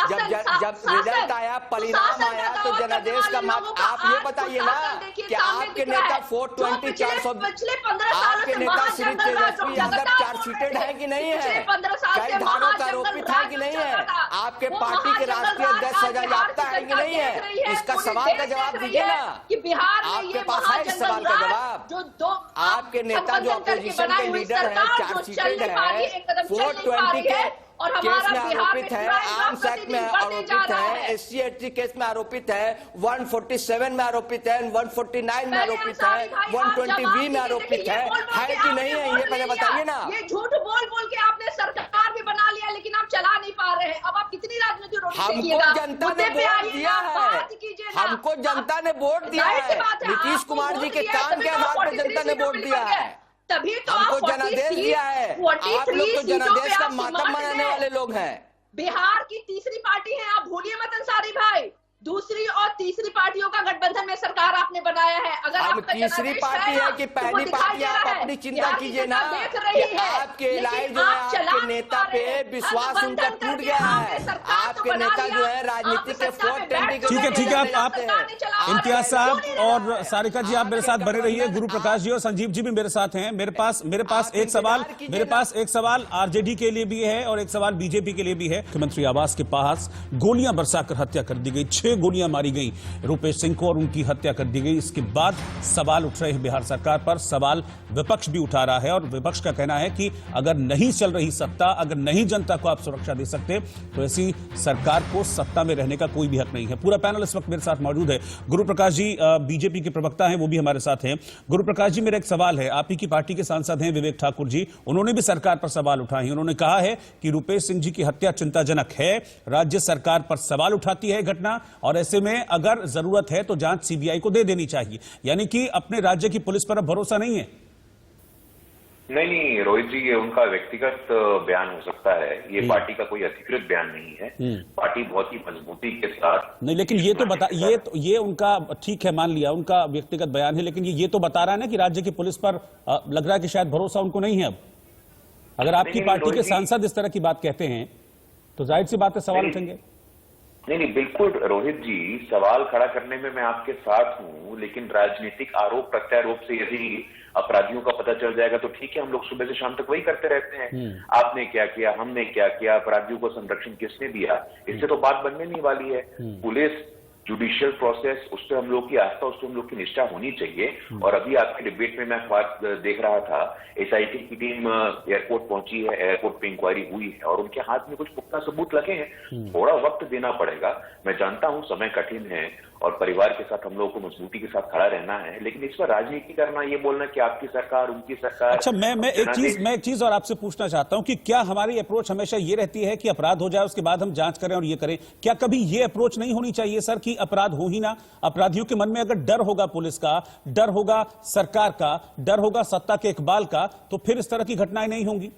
जब रिजल्ट आया, परिणाम आया तो जनादेश का आप ये बताइए ना कि आपके नेता 420 400 आपके नेता श्री तेजस्वी यादव चार्जशीटेड है कि नहीं है, कई धारों का आरोपित है कि नहीं है, आपके पार्टी के राष्ट्रीय अध्यक्ष सजायाफ्ता है कि नहीं है, इसका सवाल का जवाब दीजिए ना। आपके पास है इस सवाल का जवाब। आपके नेता जो अपोजिशन के लीडर है, चार्जशीटेड है, 420 के केस में आरोपित है, आर्म्स एक्ट में आरोपित है, SC ST केस में आरोपित है, 147 में आरोपित है, 149 में आरोपित है, 120V में आरोपित है कि नहीं है, ये पहले बताइए ना। ये झूठ बोल बोल के आपने सरकार भी बना लिया, लेकिन आप चला नहीं पा रहे हैं। अब आप कितनी राजनीति रोटी हमको जनता ने वोट दिया है, हमको जनता ने वोट दिया है। नीतीश कुमार जी के काम के आधार पर जनता ने वोट दिया है, तभी तो हमको जनादेश दिया है। आप लोग तो जनादेश का मातम मनाने वाले लोग हैं। बिहार की तीसरी पार्टी है, आप भूलिए मत अंसारी भाई। दूसरी और तीसरी पार्टियों का गठबंधन में सरकार आपने बनाया है। अगर अब तीसरी पार्टी है कि पहली पार्टी, आप अपनी चिंता कीजिए ना कि आपके इलाज जो है, आपके नेता पे विश्वास उनका टूट गया है। आपके नेता जो है राजनीति के 420 ठीक है आप इम्तियाज साहब और सारिका जी आप मेरे साथ बने रहिए। गुरु प्रकाश जी और संजीव जी भी मेरे साथ हैं। मेरे पास एक सवाल आरजेडी के लिए भी है और एक सवाल बीजेपी के लिए भी है। मुख्यमंत्री आवास के पास गोलियां बरसाकर हत्या कर दी गई, 6 गोलियां मारी गई रूपेश सिंह को और उनकी हत्या कर दी गई। गई, इसके बाद सवाल उठ रहे हैं बिहार सरकार पर। सवाल विपक्ष भी उठा रहा है और विपक्ष का कहना है कि अगर नहीं चल रही सत्ता, अगर नहीं जनता को आप सुरक्षा दे सकते तो ऐसी सरकार को सत्ता में रहने का कोई भी हक नहीं है। पूरा पैनल इस वक्त मेरे साथ मौजूद है। गुरु प्रकाश जी बीजेपी के प्रवक्ता हैं, वो भी हमारे साथ हैं। गुरु प्रकाश जी, मेरा एक सवाल है, आप ही की पार्टी के सांसद हैं विवेक ठाकुर जी, उन्होंने भी सरकार पर सवाल उठाए। उन्होंने कहा है कि रुपेश सिंह जी की हत्या चिंताजनक है, राज्य सरकार पर सवाल उठाती है घटना, और ऐसे में अगर जरूरत है तो जांच सीबीआई को दे देनी चाहिए। यानी कि अपने राज्य की पुलिस पर अब भरोसा नहीं है। नहीं रोहित जी, ये उनका व्यक्तिगत बयान हो सकता है, ये पार्टी का कोई अधिकृत बयान नहीं है। पार्टी बहुत ही मजबूती के साथ नहीं, लेकिन ये तो बता, ये उनका ठीक है, मान लिया उनका व्यक्तिगत बयान है, लेकिन ये तो बता रहा है ना कि राज्य की पुलिस पर लग रहा है कि शायद भरोसा उनको नहीं है अब। अगर आपकी पार्टी के सांसद इस तरह की बात कहते हैं तो जाहिर सी बात है सवाल उठेंगे। नहीं, बिल्कुल रोहित जी, सवाल खड़ा करने में मैं आपके साथ हूं, लेकिन राजनीतिक आरोप प्रत्यारोप से यदि अपराधियों का पता चल जाएगा तो ठीक है, हम लोग सुबह से शाम तक वही करते रहते हैं। आपने क्या किया, हमने क्या किया, अपराधियों को संरक्षण किसने दिया, इससे तो बात बनने नहीं वाली है। पुलिस, जुडिशियल प्रोसेस, उस पर हम लोग की आस्था, उस पर हम लोग की निष्ठा होनी चाहिए। और अभी आपके डिबेट में मैं बात देख रहा था, एसआईटी की टीम एयरपोर्ट पहुंची है, एयरपोर्ट पे इंक्वायरी हुई है और उनके हाथ में कुछ पुख्ता सबूत लगे हैं। थोड़ा वक्त देना पड़ेगा, मैं जानता हूं समय कठिन है और परिवार के साथ हम लोगों को मजबूती के साथ खड़ा रहना है, लेकिन इस पर राजनीति करना, ये बोलना कि आपकी सरकार, उनकी सरकार। अच्छा, मैं एक चीज और आपसे पूछना चाहता हूं कि क्या हमारी अप्रोच हमेशा ये रहती है कि अपराध हो जाए उसके बाद हम जांच करें और ये करें? क्या कभी ये अप्रोच नहीं होनी चाहिए सर कि अपराध हो ही ना? अपराधियों के मन में अगर डर होगा पुलिस का, डर होगा सरकार का, डर होगा सत्ता के इकबाल का, तो फिर इस तरह की घटनाएं नहीं होंगी।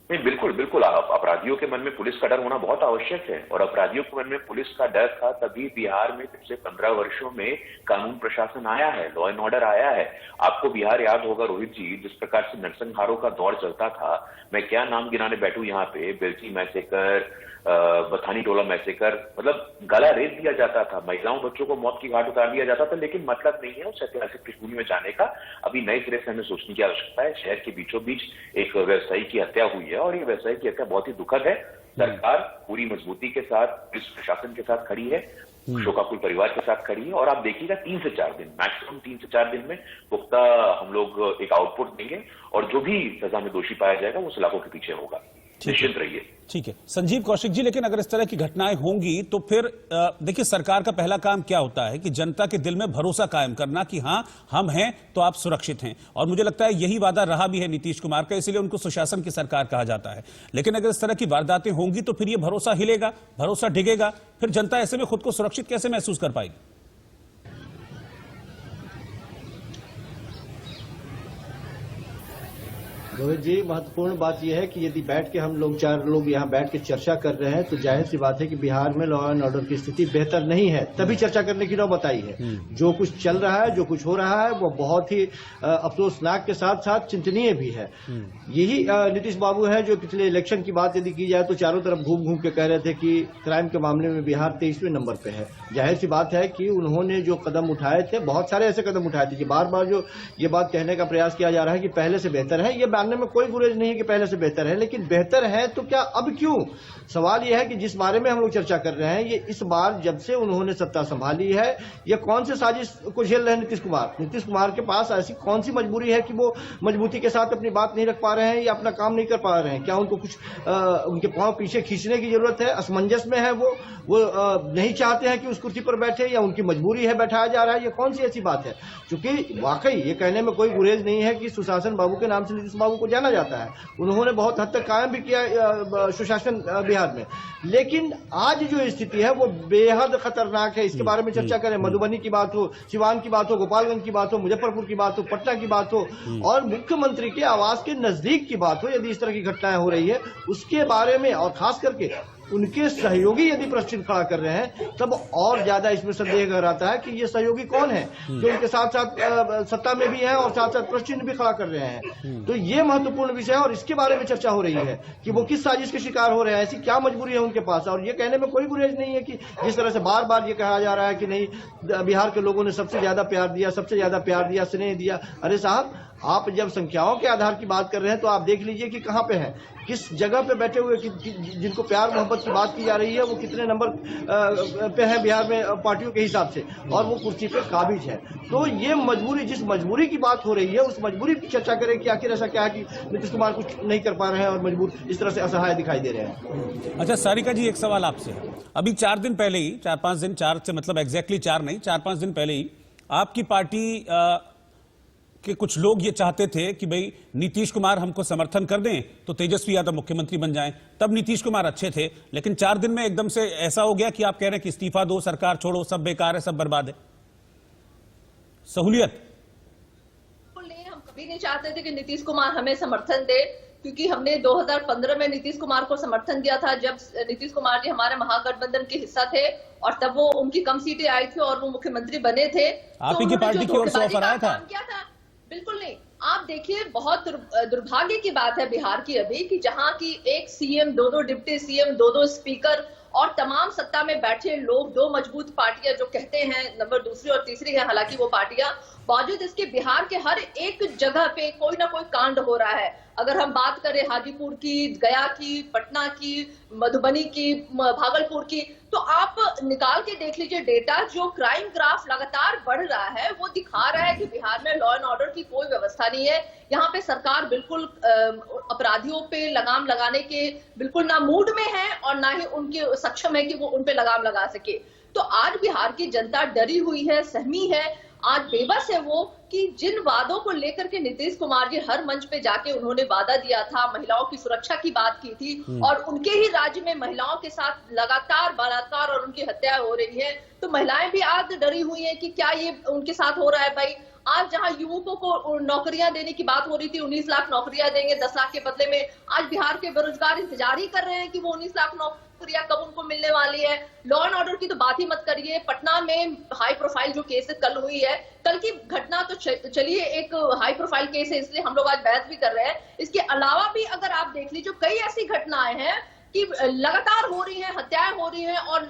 नहीं, बिल्कुल बिल्कुल, अपराधियों के मन में पुलिस का डर होना बहुत आवश्यक है और अपराधियों के मन में पुलिस का डर था तभी बिहार में पिछले 15 वर्षों में कानून प्रशासन आया है, लॉ एंड ऑर्डर आया है। आपको बिहार याद होगा रोहित जी, जिस प्रकार से नरसंहारों का दौर चलता था, मैं क्या नाम गिनाने बैठूं यहाँ पे, बेलची मैसेकर, बथानी टोला मैसेकर, मतलब गला रेत दिया जाता था, महिलाओं बच्चों को मौत की घाट उतार दिया जाता था, लेकिन मतलब नहीं है उस ऐतिहासिक पृष्ठभूमि में जाने का। अभी नए सिरे से हमें सोचने की आवश्यकता है। शहर के बीचों बीच एक व्यवसायी की हत्या हुई है और ये व्यवसायी की हत्या बहुत ही दुखद है। सरकार पूरी मजबूती के साथ, पुलिस प्रशासन के साथ खड़ी है, शोकाकुल परिवार के साथ खड़ी है और आप देखिएगा 3 से 4 दिन, मैक्सिमम 3 से 4 दिन में पुख्ता हम लोग एक आउटपुट देंगे और जो भी सजा में दोषी पाया जाएगा वो सलाखों के पीछे होगा। निश्चित रहिए। ठीक है संजीव कौशिक जी, लेकिन अगर इस तरह की घटनाएं होंगी तो फिर देखिए सरकार का पहला काम क्या होता है कि जनता के दिल में भरोसा कायम करना कि हाँ हम हैं तो आप सुरक्षित हैं, और मुझे लगता है यही वादा रहा भी है नीतीश कुमार का, इसलिए उनको सुशासन की सरकार कहा जाता है। लेकिन अगर इस तरह की वारदातें होंगी तो फिर ये भरोसा हिलेगा, भरोसा डिगेगा, फिर जनता ऐसे में खुद को सुरक्षित कैसे महसूस कर पाएगी? रोहित जी, महत्वपूर्ण बात यह है कि यदि बैठ के हम लोग 4 लोग यहाँ बैठ के चर्चा कर रहे हैं तो जाहिर सी बात है कि बिहार में लॉ एंड ऑर्डर की स्थिति बेहतर नहीं है, तभी चर्चा करने की नौबत आई है। जो कुछ चल रहा है, जो कुछ हो रहा है, वो बहुत ही अफसोसनाक के साथ साथ चिंतनीय भी है। यही नीतीश बाबू है जो पिछले इलेक्शन की बात यदि की जाए तो चारों तरफ घूम घूम के कह रहे थे कि क्राइम के मामले में बिहार 23वें नंबर पे है। जाहिर सी बात है कि उन्होंने जो कदम उठाए थे, बहुत सारे ऐसे कदम उठाए थे कि बार बार जो ये बात कहने का प्रयास किया जा रहा है कि पहले से बेहतर है, ये में कोई गुरेज नहीं है कि पहले से बेहतर है, लेकिन बेहतर है तो क्या अब क्यों? सवाल यह है कि जिस बारे में हम लोग चर्चा कर रहे हैं, ये इस बार जब से उन्होंने सत्ता संभाली है, ये कौन से साजिश को झेल रहे हैं नीतीश कुमार? नीतीश कुमार के पास ऐसी कौन सी मजबूरी है कि वो मजबूती के साथ अपनी बात नहीं रख पा रहे हैं या अपना काम नहीं कर पा रहे हैं? क्या उनको कुछ उनके पांव पीछे खींचने की जरूरत है? असमंजस में है वो नहीं चाहते हैं कि उस कुर्सी पर बैठे, या उनकी मजबूरी है बैठाया जा रहा है? ये कौन सी ऐसी बात है? क्योंकि वाकई ये कहने में कोई गुरेज नहीं है कि सुशासन बाबू के नाम से नीतीश बाबू को जाना जाता है। उन्होंने बहुत हद तक कायम भी किया सुशासन बिहार में, लेकिन आज जो स्थिति है वो बेहद खतरनाक है। इसके बारे में चर्चा करें, मधुबनी की बात हो, सिवान की बात हो, गोपालगंज की बात हो, मुजफ्फरपुर की बात हो, पटना की बात हो और मुख्यमंत्री के आवास के नजदीक की बात हो, यदि इस तरह की घटनाएं हो रही है उसके बारे में, और खास करके उनके सहयोगी यदि प्रश्न खड़ा कर रहे हैं, तब और ज्यादा इसमें संदेह गहराता है कि ये सहयोगी कौन है जो उनके साथ साथ सत्ता में भी है और साथ साथ प्रश्न भी खड़ा कर रहे हैं। तो ये महत्वपूर्ण विषय है और इसके बारे में चर्चा हो रही है कि वो किस साजिश के शिकार हो रहे हैं, ऐसी क्या मजबूरी है उनके पास। और ये कहने में कोई गुरेज नहीं है कि जिस तरह से बार बार ये कहा जा रहा है कि नहीं बिहार के लोगों ने सबसे ज्यादा प्यार दिया, सबसे ज्यादा प्यार दिया, स्नेह दिया। अरे साहब, आप जब संख्याओं के आधार की बात कर रहे हैं तो आप देख लीजिए कि कहाँ पे है, किस जगह पे बैठे हुए, जिनको प्यार मोहब्बत की बात की जा रही है वो कितने नंबर पे है बिहार में पार्टियों के हिसाब से, और वो कुर्सी पे काबिज है। तो ये मजबूरी, जिस मजबूरी की बात हो रही है उस मजबूरी की चर्चा करें कि आखिर ऐसा क्या है कि नीतीश कुमार कुछ नहीं कर पा रहे हैं और मजबूर इस तरह से असहाय दिखाई दे रहे हैं। अच्छा सारिका जी, एक सवाल आपसे। अभी 4 दिन पहले ही, 4-5 दिन, 4 से मतलब एग्जैक्टली 4 नहीं, 4-5 दिन पहले ही आपकी पार्टी कि कुछ लोग ये चाहते थे कि भाई नीतीश कुमार हमको समर्थन कर दें तो तेजस्वी यादव मुख्यमंत्री बन जाएं। तब नीतीश कुमार अच्छे थे, लेकिन 4 दिन में एकदम से ऐसा हो गया कि आप कह रहे हैं कि इस्तीफा दो, सरकार छोड़ो, सब बेकार है, सब बर्बाद है। सहूलियत हम कभी नहीं चाहते थे कि नीतीश कुमार हमें समर्थन दे, क्योंकि हमने 2015 में नीतीश कुमार को समर्थन दिया था जब नीतीश कुमार जी हमारे महागठबंधन के हिस्सा थे और तब वो उनकी कम सीटें आई थी और वो मुख्यमंत्री बने थे। आप ही की पार्टी की ओर से ऑफर आया था? बिल्कुल नहीं। आप देखिए, बहुत दुर्भाग्य की बात है बिहार की अभी कि जहां की एक सीएम, 2-2 डिप्टी सीएम, 2-2 स्पीकर और तमाम सत्ता में बैठे लोग, 2 मजबूत पार्टियां जो कहते हैं नंबर दूसरी और तीसरी है, हालांकि वो पार्टियां, बावजूद इसके बिहार के हर एक जगह पे कोई ना कोई कांड हो रहा है। अगर हम बात करें हाजीपुर की, गया की, पटना की, मधुबनी की, भागलपुर की, तो आप निकाल के देख लीजिए डेटा, जो क्राइम ग्राफ लगातार बढ़ रहा है वो दिखा रहा है कि बिहार में लॉ एंड ऑर्डर की कोई व्यवस्था नहीं है। यहाँ पे सरकार बिल्कुल अपराधियों पे लगाम लगाने के बिल्कुल ना मूड में है और ना ही उनके सक्षम है कि वो उन पे लगाम लगा सके। तो आज बिहार की जनता डरी हुई है, सहमी है, आज बेबस है वो कि जिन वादों को लेकर के नीतीश कुमार जी हर मंच पे जाके उन्होंने वादा दिया था, महिलाओं की सुरक्षा की बात की थी और उनके ही राज्य में महिलाओं के साथ लगातार बलात्कार और उनकी हत्या हो रही है, तो महिलाएं भी आज डरी हुई हैं कि क्या ये उनके साथ हो रहा है। भाई, आज जहां युवकों को नौकरियां देने की बात हो रही थी, 19 लाख नौकरियां देंगे 10 लाख के बदले में, आज बिहार के बेरोजगार इंतजार ही कर रहे हैं कि वो 19 लाख नौकरियां कब उनको मिलने वाली है। लॉ एंड ऑर्डर की तो बात ही मत करिए। पटना में हाई प्रोफाइल जो केस कल हुई है, कल की घटना तो चलिए एक हाई प्रोफाइल केस है इसलिए हम लोग आज बहस भी कर रहे हैं, इसके अलावा भी अगर आप देख लीजिए कई ऐसी घटनाएं हैं कि लगातार हो रही हैं, हत्याएं हो रही हैं और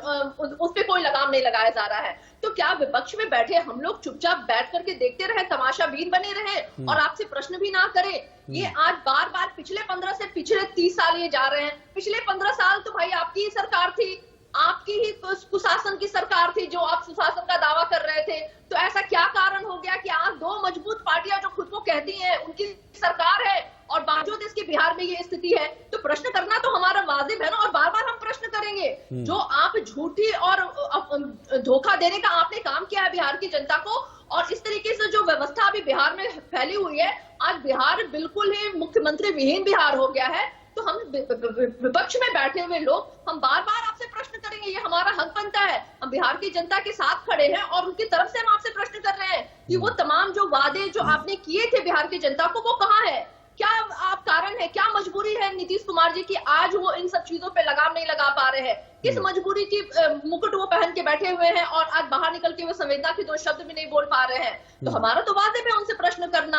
उस पे कोई लगाम नहीं लगाया जा रहा है। तो क्या विपक्ष में बैठे हम लोग चुपचाप बैठ करके देखते रहे, तमाशाबीन बने रहे और आपसे प्रश्न भी ना करें? ये आज बार बार पिछले 15 से पिछले 30 साल ये जा रहे हैं। पिछले 15 साल तो भाई आपकी ही सरकार थी, आपकी ही कुशासन की सरकार थी जो आप सुशासन का दावा कर रहे थे। तो ऐसा क्या कारण हो गया कि आज 2 मजबूत पार्टियां जो खुद को कहती हैं उनकी सरकार है और बावजूद इसके बिहार में ये स्थिति है? तो प्रश्न करना तो हमारा वाजिब है ना, और बार बार हम प्रश्न करेंगे। जो आप झूठी और धोखा देने का आपने काम किया है बिहार की जनता को, और इस तरीके से जो व्यवस्था अभी बिहार में फैली हुई है, आज बिहार बिल्कुल ही मुख्यमंत्री विहीन बिहार हो गया है। तो हम विपक्ष में बैठे हुए लोग हम बार बार आपसे प्रश्न करेंगे, ये हमारा हक बनता है। हम बिहार की जनता के साथ खड़े हैं और उनकी तरफ से हम आपसे प्रश्न कर रहे हैं कि वो तमाम जो वादे जो आपने किए थे बिहार की जनता को, वो कहाँ है? क्या आप कारण है, क्या मजबूरी है नीतीश कुमार जी की आज वो इन सब चीजों पे लगाम नहीं लगा पा रहे हैं? किस मजबूरी की मुकुट वो पहन के बैठे हुए हैं और आज बाहर निकल के वो संवेदना के 2 शब्द भी नहीं बोल पा रहे हैं? तो हमारा तो वाजिब है उनसे प्रश्न करना।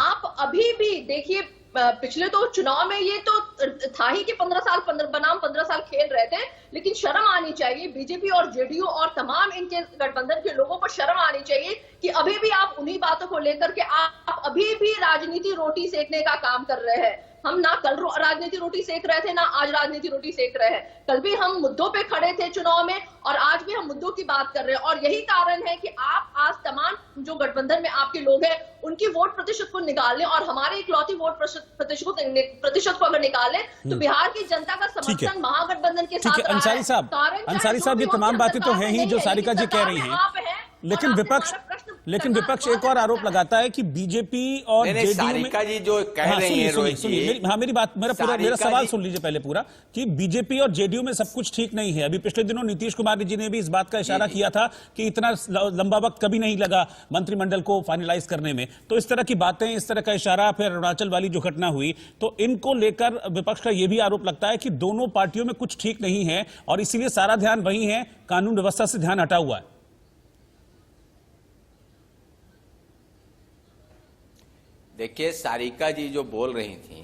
आप अभी भी देखिए, पिछले तो चुनाव में ये तो था ही कि 15 साल खेल रहे थे, लेकिन शर्म आनी चाहिए बीजेपी और जेडीयू और तमाम इनके गठबंधन के लोगों को शर्म आनी चाहिए कि अभी भी आप उन्हीं बातों को लेकर के आप अभी भी राजनीति रोटी सेकने का काम कर रहे हैं। हम ना कल राजनीति रोटी सेक रहे थे, ना आज राजनीति रोटी सेक रहे हैं। कल भी हम मुद्दों पे खड़े थे चुनाव में और आज भी हम मुद्दों की बात कर रहे हैं, और यही कारण है कि आप आज तमाम जो गठबंधन में आपके लोग हैं उनकी वोट प्रतिशत को निकालें और हमारे इकलौती वोट प्रतिशत को अगर निकालें तो बिहार की जनता का समर्थन महागठबंधन के साथ रहा है। अंसारी साहब, ये तमाम बातें तो हैं ही जो सारिका जी कह रही हैं, लेकिन विपक्ष एक और आरोप लगाता है कि बीजेपी और जेडीयू सारिका जी जो कह रही हैं, सुनिए मेरी बात, मेरा सवाल सुन लीजिए पहले पूरा, कि बीजेपी और जेडीयू में सब कुछ ठीक नहीं है। अभी पिछले दिनों नीतीश कुमार जी ने भी इस बात का इशारा किया था कि इतना लंबा वक्त कभी नहीं लगा मंत्रिमंडल को फाइनलाइज करने में। तो इस तरह की बातें, इस तरह का इशारा, फिर अरुणाचल वाली जो घटना हुई, तो इनको लेकर विपक्ष का यह भी आरोप लगता है कि दोनों पार्टियों में कुछ ठीक नहीं है और इसीलिए सारा ध्यान वही है, कानून व्यवस्था से ध्यान हटा हुआ है। देखिए, सारिका जी जो बोल रही थी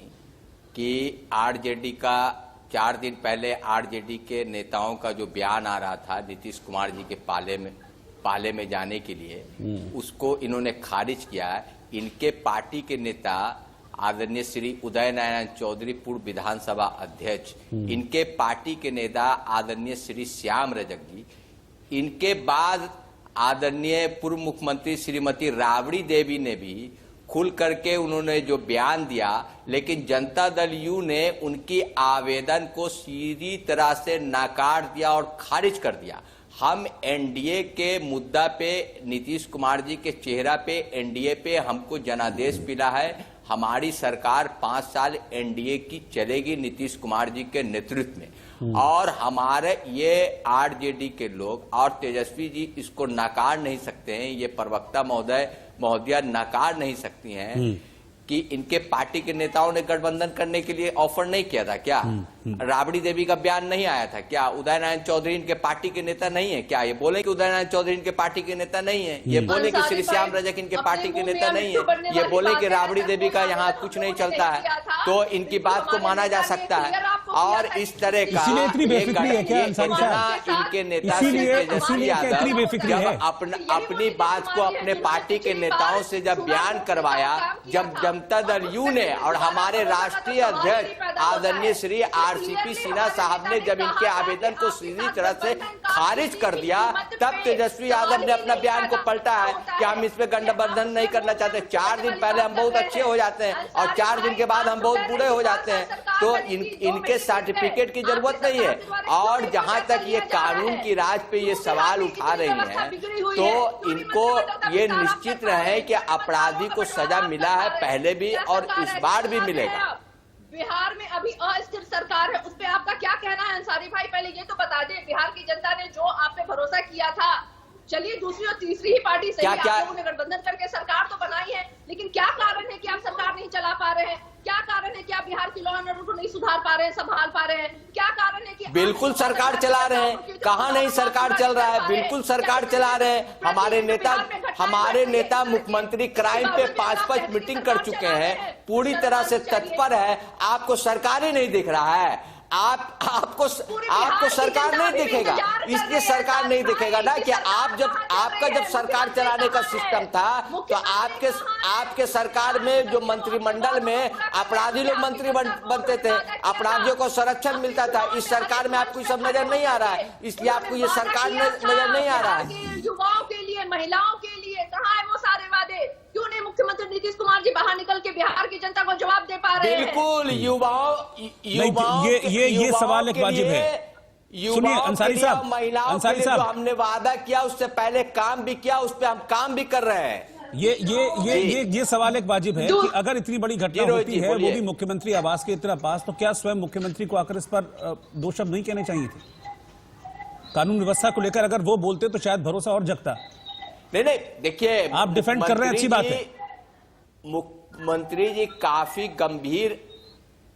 कि आरजेडी का 4 दिन पहले आरजेडी के नेताओं का जो बयान आ रहा था नीतीश कुमार जी के पाले में जाने के लिए, उसको इन्होंने खारिज किया है। इनके पार्टी के नेता आदरणीय श्री उदय नारायण चौधरी पूर्व विधानसभा अध्यक्ष, इनके पार्टी के नेता आदरणीय श्री श्याम रजक जी, इनके बाद आदरणीय पूर्व मुख्यमंत्री श्रीमती राबड़ी देवी ने भी खुल करके उन्होंने जो बयान दिया, लेकिन जनता दल यू ने उनकी आवेदन को सीधी तरह से नकार दिया और खारिज कर दिया। हम एनडीए के मुद्दा पे, नीतीश कुमार जी के चेहरा पे, एनडीए पे हमको जनादेश मिला है। हमारी सरकार 5 साल एनडीए की चलेगी नीतीश कुमार जी के नेतृत्व में, और हमारे ये आरजेडी के लोग और तेजस्वी जी इसको नकार नहीं सकते हैं, ये प्रवक्ता महोदया नकार नहीं सकती हैं कि इनके पार्टी के नेताओं ने गठबंधन करने के लिए ऑफर नहीं किया था क्या? राबड़ी देवी का बयान नहीं आया था क्या? उदय नारायण चौधरी इनके पार्टी के नेता नहीं है क्या? ये बोले कि उदय नारायण चौधरी इनके पार्टी के नेता नहीं है, ये बोले कि श्री श्याम रजक इनके पार्टी के नेता नहीं है, ये बोले कि राबड़ी देवी का यहाँ कुछ नहीं चलता है, तो इनकी बात को माना जा सकता है। और इस तरह का इनके नेता तेजस्वी यादव जब अपनी बात को अपने पार्टी के नेताओं से जब बयान करवाया, जब जनता दल यू ने और हमारे राष्ट्रीय अध्यक्ष आदरणीय श्री आरसीपी सिन्हा साहब ने जब इनके आवेदन को सीधी तरह से खारिज कर दिया, तब तेजस्वी यादव ने अपना बयान को पलटा है कि हम इस पे गठबंधन नहीं करना चाहते। 4 दिन पहले हम बहुत अच्छे हो जाते हैं और 4 दिन के बाद हम बहुत बुरे हो जाते हैं, तो इनके सर्टिफिकेट की जरूरत नहीं है। और जहां तक ये कानून की राज पे ये सवाल उठा रही हैं, तो इनको ये निश्चित रहे कि अपराधी को सजा मिला है पहले भी और इस बार भी मिलेगा। बिहार में अभी अस्थिर सरकार है, उस पे आपका क्या कहना है अंसारी भाई? पहले ये तो बता दें, बिहार की जनता ने जो आप पे भरोसा किया था, चलिए दूसरी और तीसरी ही पार्टी से आप लोगों ने गठबंधन करके सरकार तो बनाई है, लेकिन क्या कारण है कि आप सरकार नहीं चला पा रहे हैं? क्या कारण है कि आप बिहार की लॉ एंड ऑर्डर को नहीं सुधार पा रहे हैं, संभाल पा रहे हैं? क्या कारण है कि बिल्कुल सरकार चला रहे हैं, कहाँ नहीं सरकार चल रहा है, बिल्कुल सरकार चला रहे हैं। हमारे नेता मुख्यमंत्री क्राइम पे 5-5 मीटिंग कर चुके हैं, पूरी तरह से तत्पर है, आपको सरकार ही नहीं दिख रहा है। आपको सरकार नहीं दिखेगा, इसलिए सरकार नहीं दिखेगा ना कि आपका जब सरकार चलाने का सिस्टम था, तो आपके सरकार में जो मंत्रिमंडल में अपराधी लोग मंत्री बनते थे, अपराधियों को संरक्षण मिलता था। इस सरकार में आपको सब नजर नहीं आ रहा है, इसलिए आपको ये सरकार नजर नहीं आ रहा है। युवाओं के लिए, महिलाओं के लिए कहाँ है वो सारे वादे? क्यों नहीं मुख्यमंत्री नीतीश कुमार जी बाहर निकल के बिहार की जनता को जवाब दे पा रहे हैं? बिल्कुल, युवाओं ये सवाल एक वाजिब है। सुनिए अंसारी साहब, अंसारी साहब, हमने वादा किया, उससे पहले काम भी किया, उस पर हम काम भी कर रहे हैं। ये सवाल एक वाजिब है कि अगर इतनी बड़ी घटना होती है, वो भी मुख्यमंत्री आवास के इतना पास, तो क्या स्वयं मुख्यमंत्री को आकर इस पर 2 शब्द नहीं कहने चाहिए थे? कानून व्यवस्था को लेकर अगर वो बोलते तो शायद भरोसा और जगता। नहीं, देखिए, आप डिफेंड कर रहे हैं, अच्छी बात है। मुख्यमंत्री जी काफी गंभीर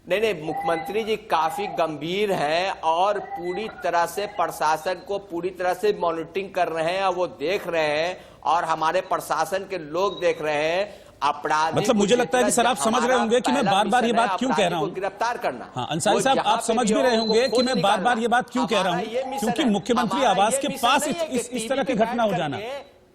मुख्यमंत्री जी काफी गंभीर हैं और पूरी तरह से प्रशासन को पूरी तरह से मॉनिटरिंग कर रहे हैं, और वो देख रहे हैं, और हमारे प्रशासन के लोग देख रहे हैं अपराधी। मतलब मुझे लगता है कि सर आप समझ रहे होंगे कि मैं बार बार ये बात क्यों कह रहा हूँ, गिरफ्तार करना। हाँ, अंसारी साहब आप समझ भी रहे होंगे कि मैं बार बार ये बात क्यों कह रहा हूँ, क्योंकि मुख्यमंत्री आवास के पास इस तरह की घटना हो जाना।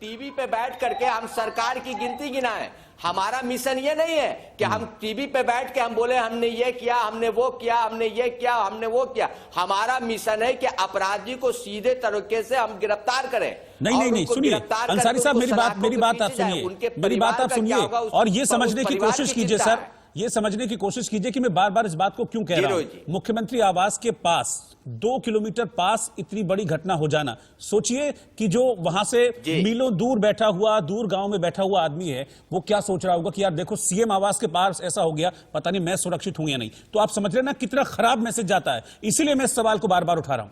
टीवी पे बैठ करके हम सरकार की गिनती गिनाएं, हमारा मिशन ये नहीं है कि हम टीवी पे बैठ के हम बोले हमने ये किया, हमने वो किया, हमने ये किया, हमने वो किया। हमारा मिशन है कि अपराधी को सीधे तरीके से हम गिरफ्तार करें। नहीं, सुनिए अंसारी साहब, मेरी बात आप सुनिए, मेरी बात आप सुनिए, और ये समझने की कोशिश कीजिए सर, ये समझने की कोशिश कीजिए कि मैं बार बार इस बात को क्यों कह रहा हूं। मुख्यमंत्री आवास के पास 2 किलोमीटर पास इतनी बड़ी घटना हो जाना, सोचिए कि जो वहां से मीलों दूर बैठा हुआ, दूर गांव में बैठा हुआ आदमी है, वो क्या सोच रहा होगा कि यार देखो सीएम आवास के पास ऐसा हो गया, पता नहीं मैं सुरक्षित हूं या नहीं। तो आप समझ रहे ना कितना खराब मैसेज जाता है, इसीलिए मैं इस सवाल को बार बार उठा रहा हूं।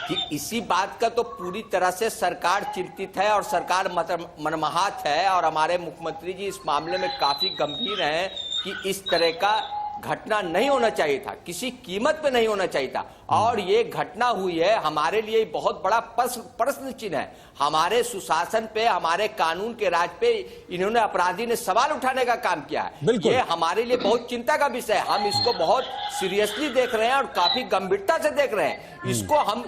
कि इसी बात का तो पूरी तरह से सरकार चिंतित है और सरकार मनमहात है, और हमारे मुख्यमंत्री जी इस मामले में काफी गंभीर हैं कि इस तरह का घटना नहीं होना चाहिए था, किसी कीमत पे नहीं होना चाहिए था। और ये घटना हुई है हमारे लिए बहुत बड़ा प्रश्न चिन्ह है। हमारे सुशासन पे, हमारे कानून के राज पे इन्होंने, अपराधी ने सवाल उठाने का काम किया है। ये हमारे लिए बहुत चिंता का विषय है। हम इसको बहुत सीरियसली देख रहे हैं और काफी गंभीरता से देख रहे हैं इसको। हम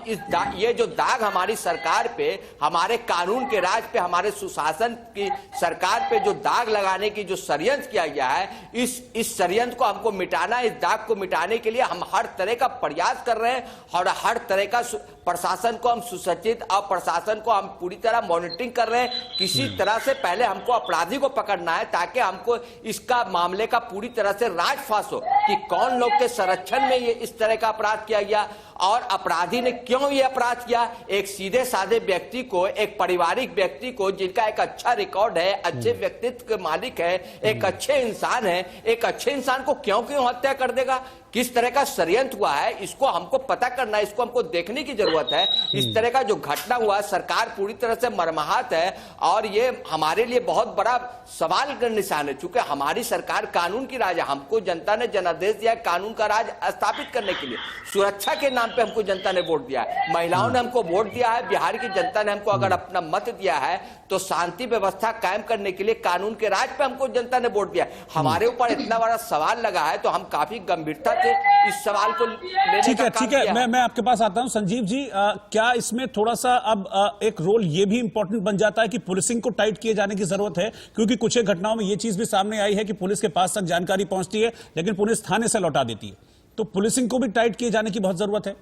ये जो दाग हमारी सरकार पे, हमारे कानून के राज पे, हमारे सुशासन की सरकार पे जो दाग लगाने की जो षड्यंत्र किया गया है, इस षड्यंत्र को हमको मिटाना है। इस दाग को मिटाने के लिए हम हर तरह का प्रयास कर रहे हैं और हर तरह का प्रशासन को हम सुसज्जित और प्रशासन को हम पूरी तरह मॉनिटरिंग कर रहे हैं। किसी तरह से पहले हमको अपराधी को पकड़ना है ताकि हमको इसका मामले का पूरी तरह से राजफाश हो कि कौन लोग के संरक्षण में ये इस तरह का अपराध किया गया और अपराधी ने क्यों ये अपराध किया। एक सीधे साधे व्यक्ति को, एक पारिवारिक व्यक्ति को जिनका एक अच्छा रिकॉर्ड है, अच्छे व्यक्तित्व के मालिक है, एक अच्छे इंसान है, एक अच्छे इंसान को क्यों हत्या कर देगा। किस तरह का षड्यंत्र हुआ है इसको हमको पता करना है, इसको हमको देखने की जरूरत है। इस तरह का जो घटना हुआ, सरकार पूरी तरह से मर्माहत है और ये हमारे लिए बहुत बड़ा सवाल का निशान है। चूंकि हमारी सरकार कानून की राज है, हमको जनता ने जनादेश दिया कानून का राज स्थापित करने के लिए। सुरक्षा के नाम पे हमको जनता ने वोट दिया है, महिलाओं ने हमको वोट दिया है, बिहार की जनता ने हमको अगर अपना मत दिया है तो शांति व्यवस्था कायम करने के लिए कानून के राज पे हमको जनता ने वोट दिया। हमारे ऊपर इतना बड़ा सवाल लगा है तो हम काफी गंभीरता से इस सवाल को लेने ठीक है, मैं आपके पास आता हूं। संजीव जी, क्या इसमें थोड़ा सा अब एक रोल ये भी इंपॉर्टेंट बन जाता है कि पुलिसिंग को टाइट किए जाने की जरूरत है, क्योंकि कुछ एक घटनाओं में ये चीज भी सामने आई है कि पुलिस के पास तक जानकारी पहुंचती है लेकिन पुलिस थाने से लौटा देती है, तो पुलिसिंग को भी टाइट किए जाने की बहुत जरूरत है।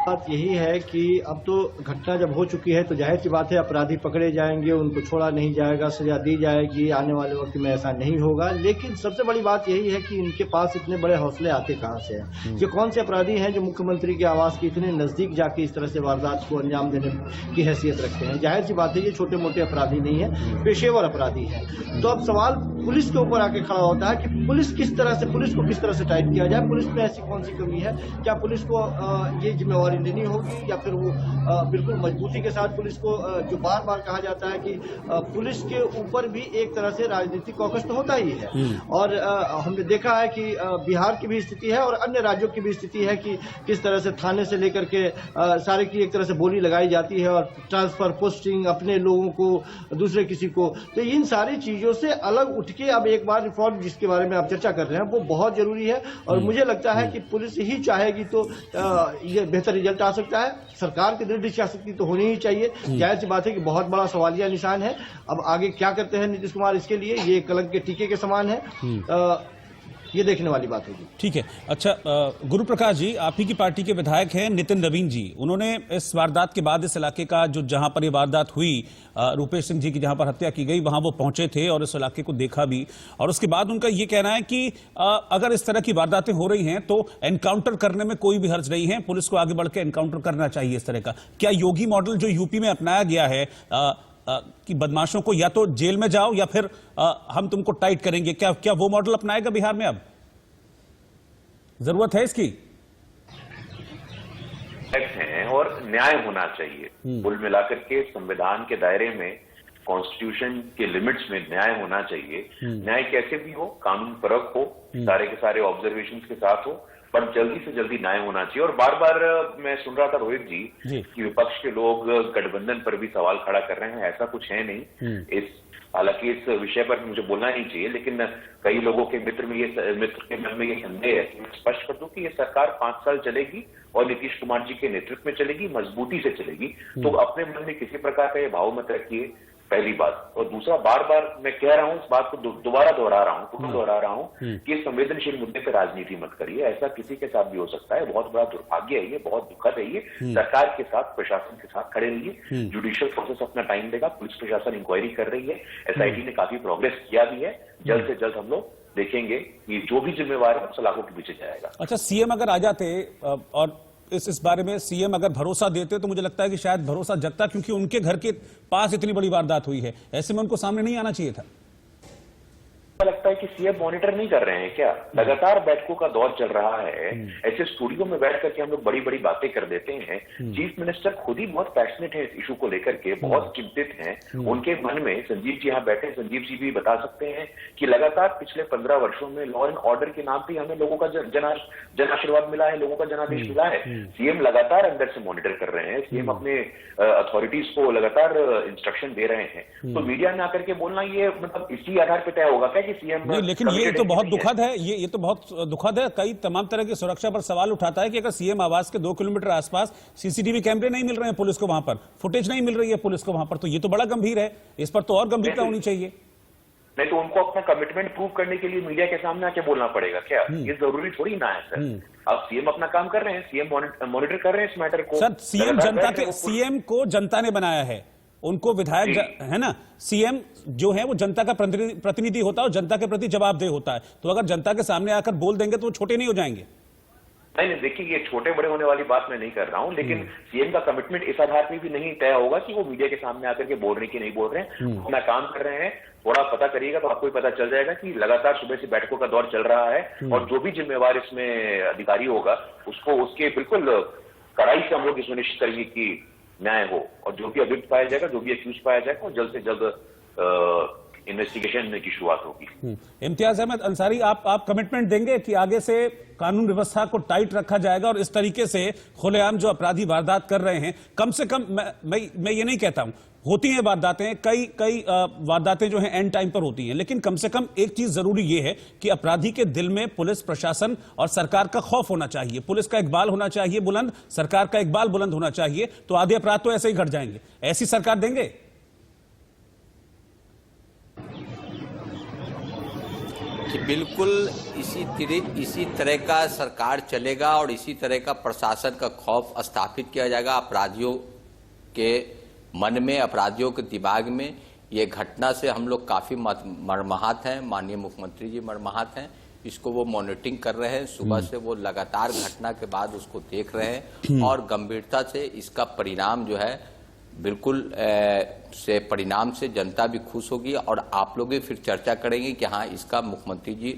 बात यही है कि अब तो घटना जब हो चुकी है तो जाहिर सी बात है अपराधी पकड़े जाएंगे, उनको छोड़ा नहीं जाएगा, सजा दी जाएगी। आने वाले वक्त में ऐसा नहीं होगा। लेकिन सबसे बड़ी बात यही है कि इनके पास इतने बड़े हौसले आते कहां से हैं। ये कौन से अपराधी हैं जो मुख्यमंत्री के आवास के इतने नजदीक जाके इस तरह से वारदात को अंजाम देने की हैसियत रखते हैं। जाहिर सी बात है ये छोटे मोटे अपराधी नहीं है, पेशेवर अपराधी है। तो अब सवाल पुलिस के ऊपर आके खड़ा होता है कि पुलिस को किस तरह से टाइट किया जाए। पुलिस में ऐसी कौन सी कमी है? क्या पुलिस को ये जिम्मेवारी लेनी होगी या फिर वो बिल्कुल मजबूती के साथ पुलिस को, जो बार बार कहा जाता है कि पुलिस के ऊपर भी एक तरह से राजनीतिक कॉकस तो होता ही है। और हमने देखा है कि बिहार की भी स्थिति है और अन्य राज्यों की भी स्थिति है कि किस तरह से थाने से लेकर के सारे की एक तरह से बोली लगाई जाती है और ट्रांसफर, पोस्टिंग, अपने लोगों को दूसरे किसी को। तो इन सारी चीजों से अलग उठ के अब एक बार रिफॉर्म जिसके बारे में आप चर्चा कर रहे हैं वो बहुत जरूरी है और मुझे लगता है कि पुलिस ही चाहेगी तो ये बेहतर रिजल्ट आ सकता है। सरकार की दृढ़ इच्छा शक्ति तो होनी ही चाहिए। जाहिर सी बात है कि बहुत बड़ा सवालिया निशान है। अब आगे क्या करते हैं नीतीश कुमार इसके लिए, ये कलंक के टीके के समान है। ये देखने वाली बात होगी। ठीक है। अच्छा, गुरु प्रकाश जी, आप ही की पार्टी के विधायक हैं नितिन नवीन जी, उन्होंने इस वारदात के बाद इस इलाके का, जो जहां पर ये वारदात हुई, रूपेश सिंह जी की जहां पर हत्या की गई, वहां वो पहुंचे थे और इस इलाके को देखा भी। और उसके बाद उनका ये कहना है कि अगर इस तरह की वारदातें हो रही हैं तो एनकाउंटर करने में कोई भी हर्ज नहीं है, पुलिस को आगे बढ़ के एनकाउंटर करना चाहिए इस तरह का। क्या योगी मॉडल जो यूपी में अपनाया गया है कि बदमाशों को या तो जेल में जाओ या फिर हम तुमको टाइट करेंगे, क्या वो मॉडल अपनाएगा बिहार में? अब जरूरत है इसकी हैं और न्याय होना चाहिए। कुल मिलाकर के संविधान के दायरे में, कॉन्स्टिट्यूशन के लिमिट्स में न्याय होना चाहिए। न्याय कैसे भी हो, कानून परख हो, सारे के सारे ऑब्जर्वेशंस के साथ हो, पर जल्दी से जल्दी न्याय होना चाहिए। और बार बार मैं सुन रहा था रोहित जी कि विपक्ष के लोग गठबंधन पर भी सवाल खड़ा कर रहे हैं। ऐसा कुछ है नहीं। हालांकि इस विषय पर मुझे बोलना नहीं चाहिए, लेकिन कई लोगों के मित्र के मन में ये संदेह है कि मैं स्पष्ट कर दूं कि ये सरकार 5 साल चलेगी और नीतीश कुमार जी के नेतृत्व में चलेगी, मजबूती से चलेगी। तो अपने मन में किसी प्रकार का ये भाव मत रखिए, पहली बात। और दूसरा, बार बार मैं कह रहा हूं, इस बात को दोबारा दोहरा रहा हूं कि संवेदनशील मुद्दे पर राजनीति मत करिए। ऐसा किसी के साथ भी हो सकता है। बहुत बड़ा दुर्भाग्य है ये, बहुत दुखद है ये। सरकार के साथ, प्रशासन के साथ खड़े रहिए। जुडिशियल प्रोसेस अपना टाइम देगा, पुलिस प्रशासन इंक्वायरी कर रही है, SIT ने काफी प्रोग्रेस किया भी है। जल्द से जल्द हम लोग देखेंगे कि जो भी जिम्मेवार है सलाखों के पीछे जाएगा। अच्छा, सीएम अगर आ जाते और इस बारे में सीएम अगर भरोसा देते तो मुझे लगता है कि शायद भरोसा जगता, क्योंकि उनके घर के पास इतनी बड़ी वारदात हुई है। ऐसे में उनको सामने नहीं आना चाहिए था। लगता है कि सीएम मॉनिटर नहीं कर रहे हैं क्या? लगातार बैठकों का दौर चल रहा है, ऐसे स्टूडियो में बैठ करके हम लोग बड़ी बड़ी बातें कर देते हैं। चीफ मिनिस्टर खुद ही बहुत पैशनेट है इस इशू को लेकर के, बहुत चिंतित हैं। उनके मन में, संजीव जी यहाँ बैठे, संजीव जी भी बता सकते हैं कि लगातार पिछले 15 वर्षों में लॉ एंड ऑर्डर के नाम पे हमें लोगों का जन आशीर्वाद मिला है, लोगों का जनादेश मिला है। सीएम लगातार अंदर से मॉनिटर कर रहे हैं, सीएम अपने अथॉरिटीज को लगातार इंस्ट्रक्शन दे रहे हैं। तो मीडिया में आकर के बोलना ये मतलब इसी आधार पर तय होगा क्या कि सीएम नहीं, लेकिन ये तो बहुत दुखद है, ये तो बहुत दुखद है। कई तमाम तरह की सुरक्षा पर सवाल उठाता है कि अगर सीएम आवास के 2 किलोमीटर आसपास सीसीटीवी कैमरे नहीं मिल रहे हैं पुलिस को, वहां पर फुटेज नहीं मिल रही है पुलिस को वहां पर, तो ये तो बड़ा गंभीर है। इस पर तो और गंभीरता होनी चाहिए। नहीं तो उनको अपना कमिटमेंट प्रूव करने के लिए मीडिया के सामने आके बोलना पड़ेगा क्या? ये जरूरी थोड़ी ना है सर। अब सीएम अपना काम कर रहे हैं, सीएम मॉनिटर कर रहे हैं इस मैटर को। सर, सीएम को जनता ने बनाया है, उनको विधायक है ना, सीएम जो है वो जनता का प्रतिनिधि होता है और जनता के प्रति जवाबदेह होता है। तो अगर जनता के सामने आकर बोल देंगे तो वो छोटे नहीं हो जाएंगे। नहीं, देखिए ये छोटे बड़े होने वाली बात मैं नहीं कर रहा हूं, लेकिन सीएम का कमिटमेंट इस आधार पर भी नहीं तय होगा कि वो मीडिया के सामने आकर के बोल रहे कि नहीं बोल रहे हैं। अपना काम कर रहे हैं, थोड़ा पता करिएगा तो आपको पता चल जाएगा कि लगातार सुबह से बैठकों का दौर चल रहा है और जो भी जिम्मेवार इसमें अधिकारी होगा उसको उसके बिल्कुल कड़ाई से हम लोग सुनिश्चित करेंगे कि न्याय हो और जो भी अभियुक्त पाया जाएगा, जो भी एक्यूज पाया जाएगा, जल्द से जल्द इन्वेस्टिगेशन की शुरुआत होगी। इम्तियाज अहमद अंसारी, आप कमिटमेंट देंगे कि आगे से कानून व्यवस्था को टाइट रखा जाएगा और इस तरीके से खुलेआम जो अपराधी वारदात कर रहे हैं, कम से कम मैं ये नहीं कहता हूं, होती हैं वारदातें, कई वारदातें जो हैं एंड टाइम पर होती हैं, लेकिन कम से कम एक चीज जरूरी ये है कि अपराधी के दिल में पुलिस प्रशासन और सरकार का खौफ होना चाहिए, पुलिस का इकबाल होना चाहिए बुलंद, सरकार का इकबाल बुलंद होना चाहिए, तो आधे अपराध तो ऐसे ही घट जाएंगे। ऐसी सरकार देंगे? कि बिल्कुल इसी तरह का सरकार चलेगा और इसी तरह का प्रशासन का खौफ स्थापित किया जाएगा अपराधियों के मन में, अपराधियों के दिमाग में। ये घटना से हम लोग काफी मर्माहत हैं, माननीय मुख्यमंत्री जी मर्माहत हैं। इसको वो मॉनिटरिंग कर रहे हैं, सुबह से वो लगातार घटना के बाद उसको देख रहे हैं और गंभीरता से इसका परिणाम जो है बिल्कुल से परिणाम से जनता भी खुश होगी और आप लोग भी फिर चर्चा करेंगे कि हाँ इसका मुख्यमंत्री जी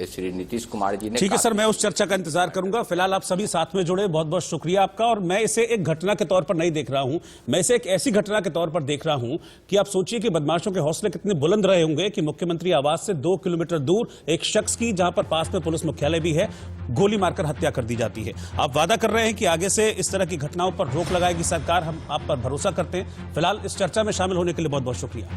श्री नीतीश कुमार जी ने। ठीक है सर, मैं उस चर्चा का इंतजार करूंगा। फिलहाल आप सभी साथ में जुड़े, बहुत बहुत शुक्रिया आपका। और मैं इसे एक घटना के तौर पर नहीं देख रहा हूं, मैं इसे एक ऐसी घटना के तौर पर देख रहा हूं कि आप सोचिए कि बदमाशों के हौसले कितने बुलंद रहे होंगे कि मुख्यमंत्री आवास से 2 किलोमीटर दूर एक शख्स की, जहां पर पास में पुलिस मुख्यालय भी है, गोली मारकर हत्या कर दी जाती है। आप वादा कर रहे हैं कि आगे से इस तरह की घटनाओं पर रोक लगाएगी सरकार, हम आप पर भरोसा करते हैं। फिलहाल इस चर्चा में शामिल होने के लिए बहुत बहुत शुक्रिया।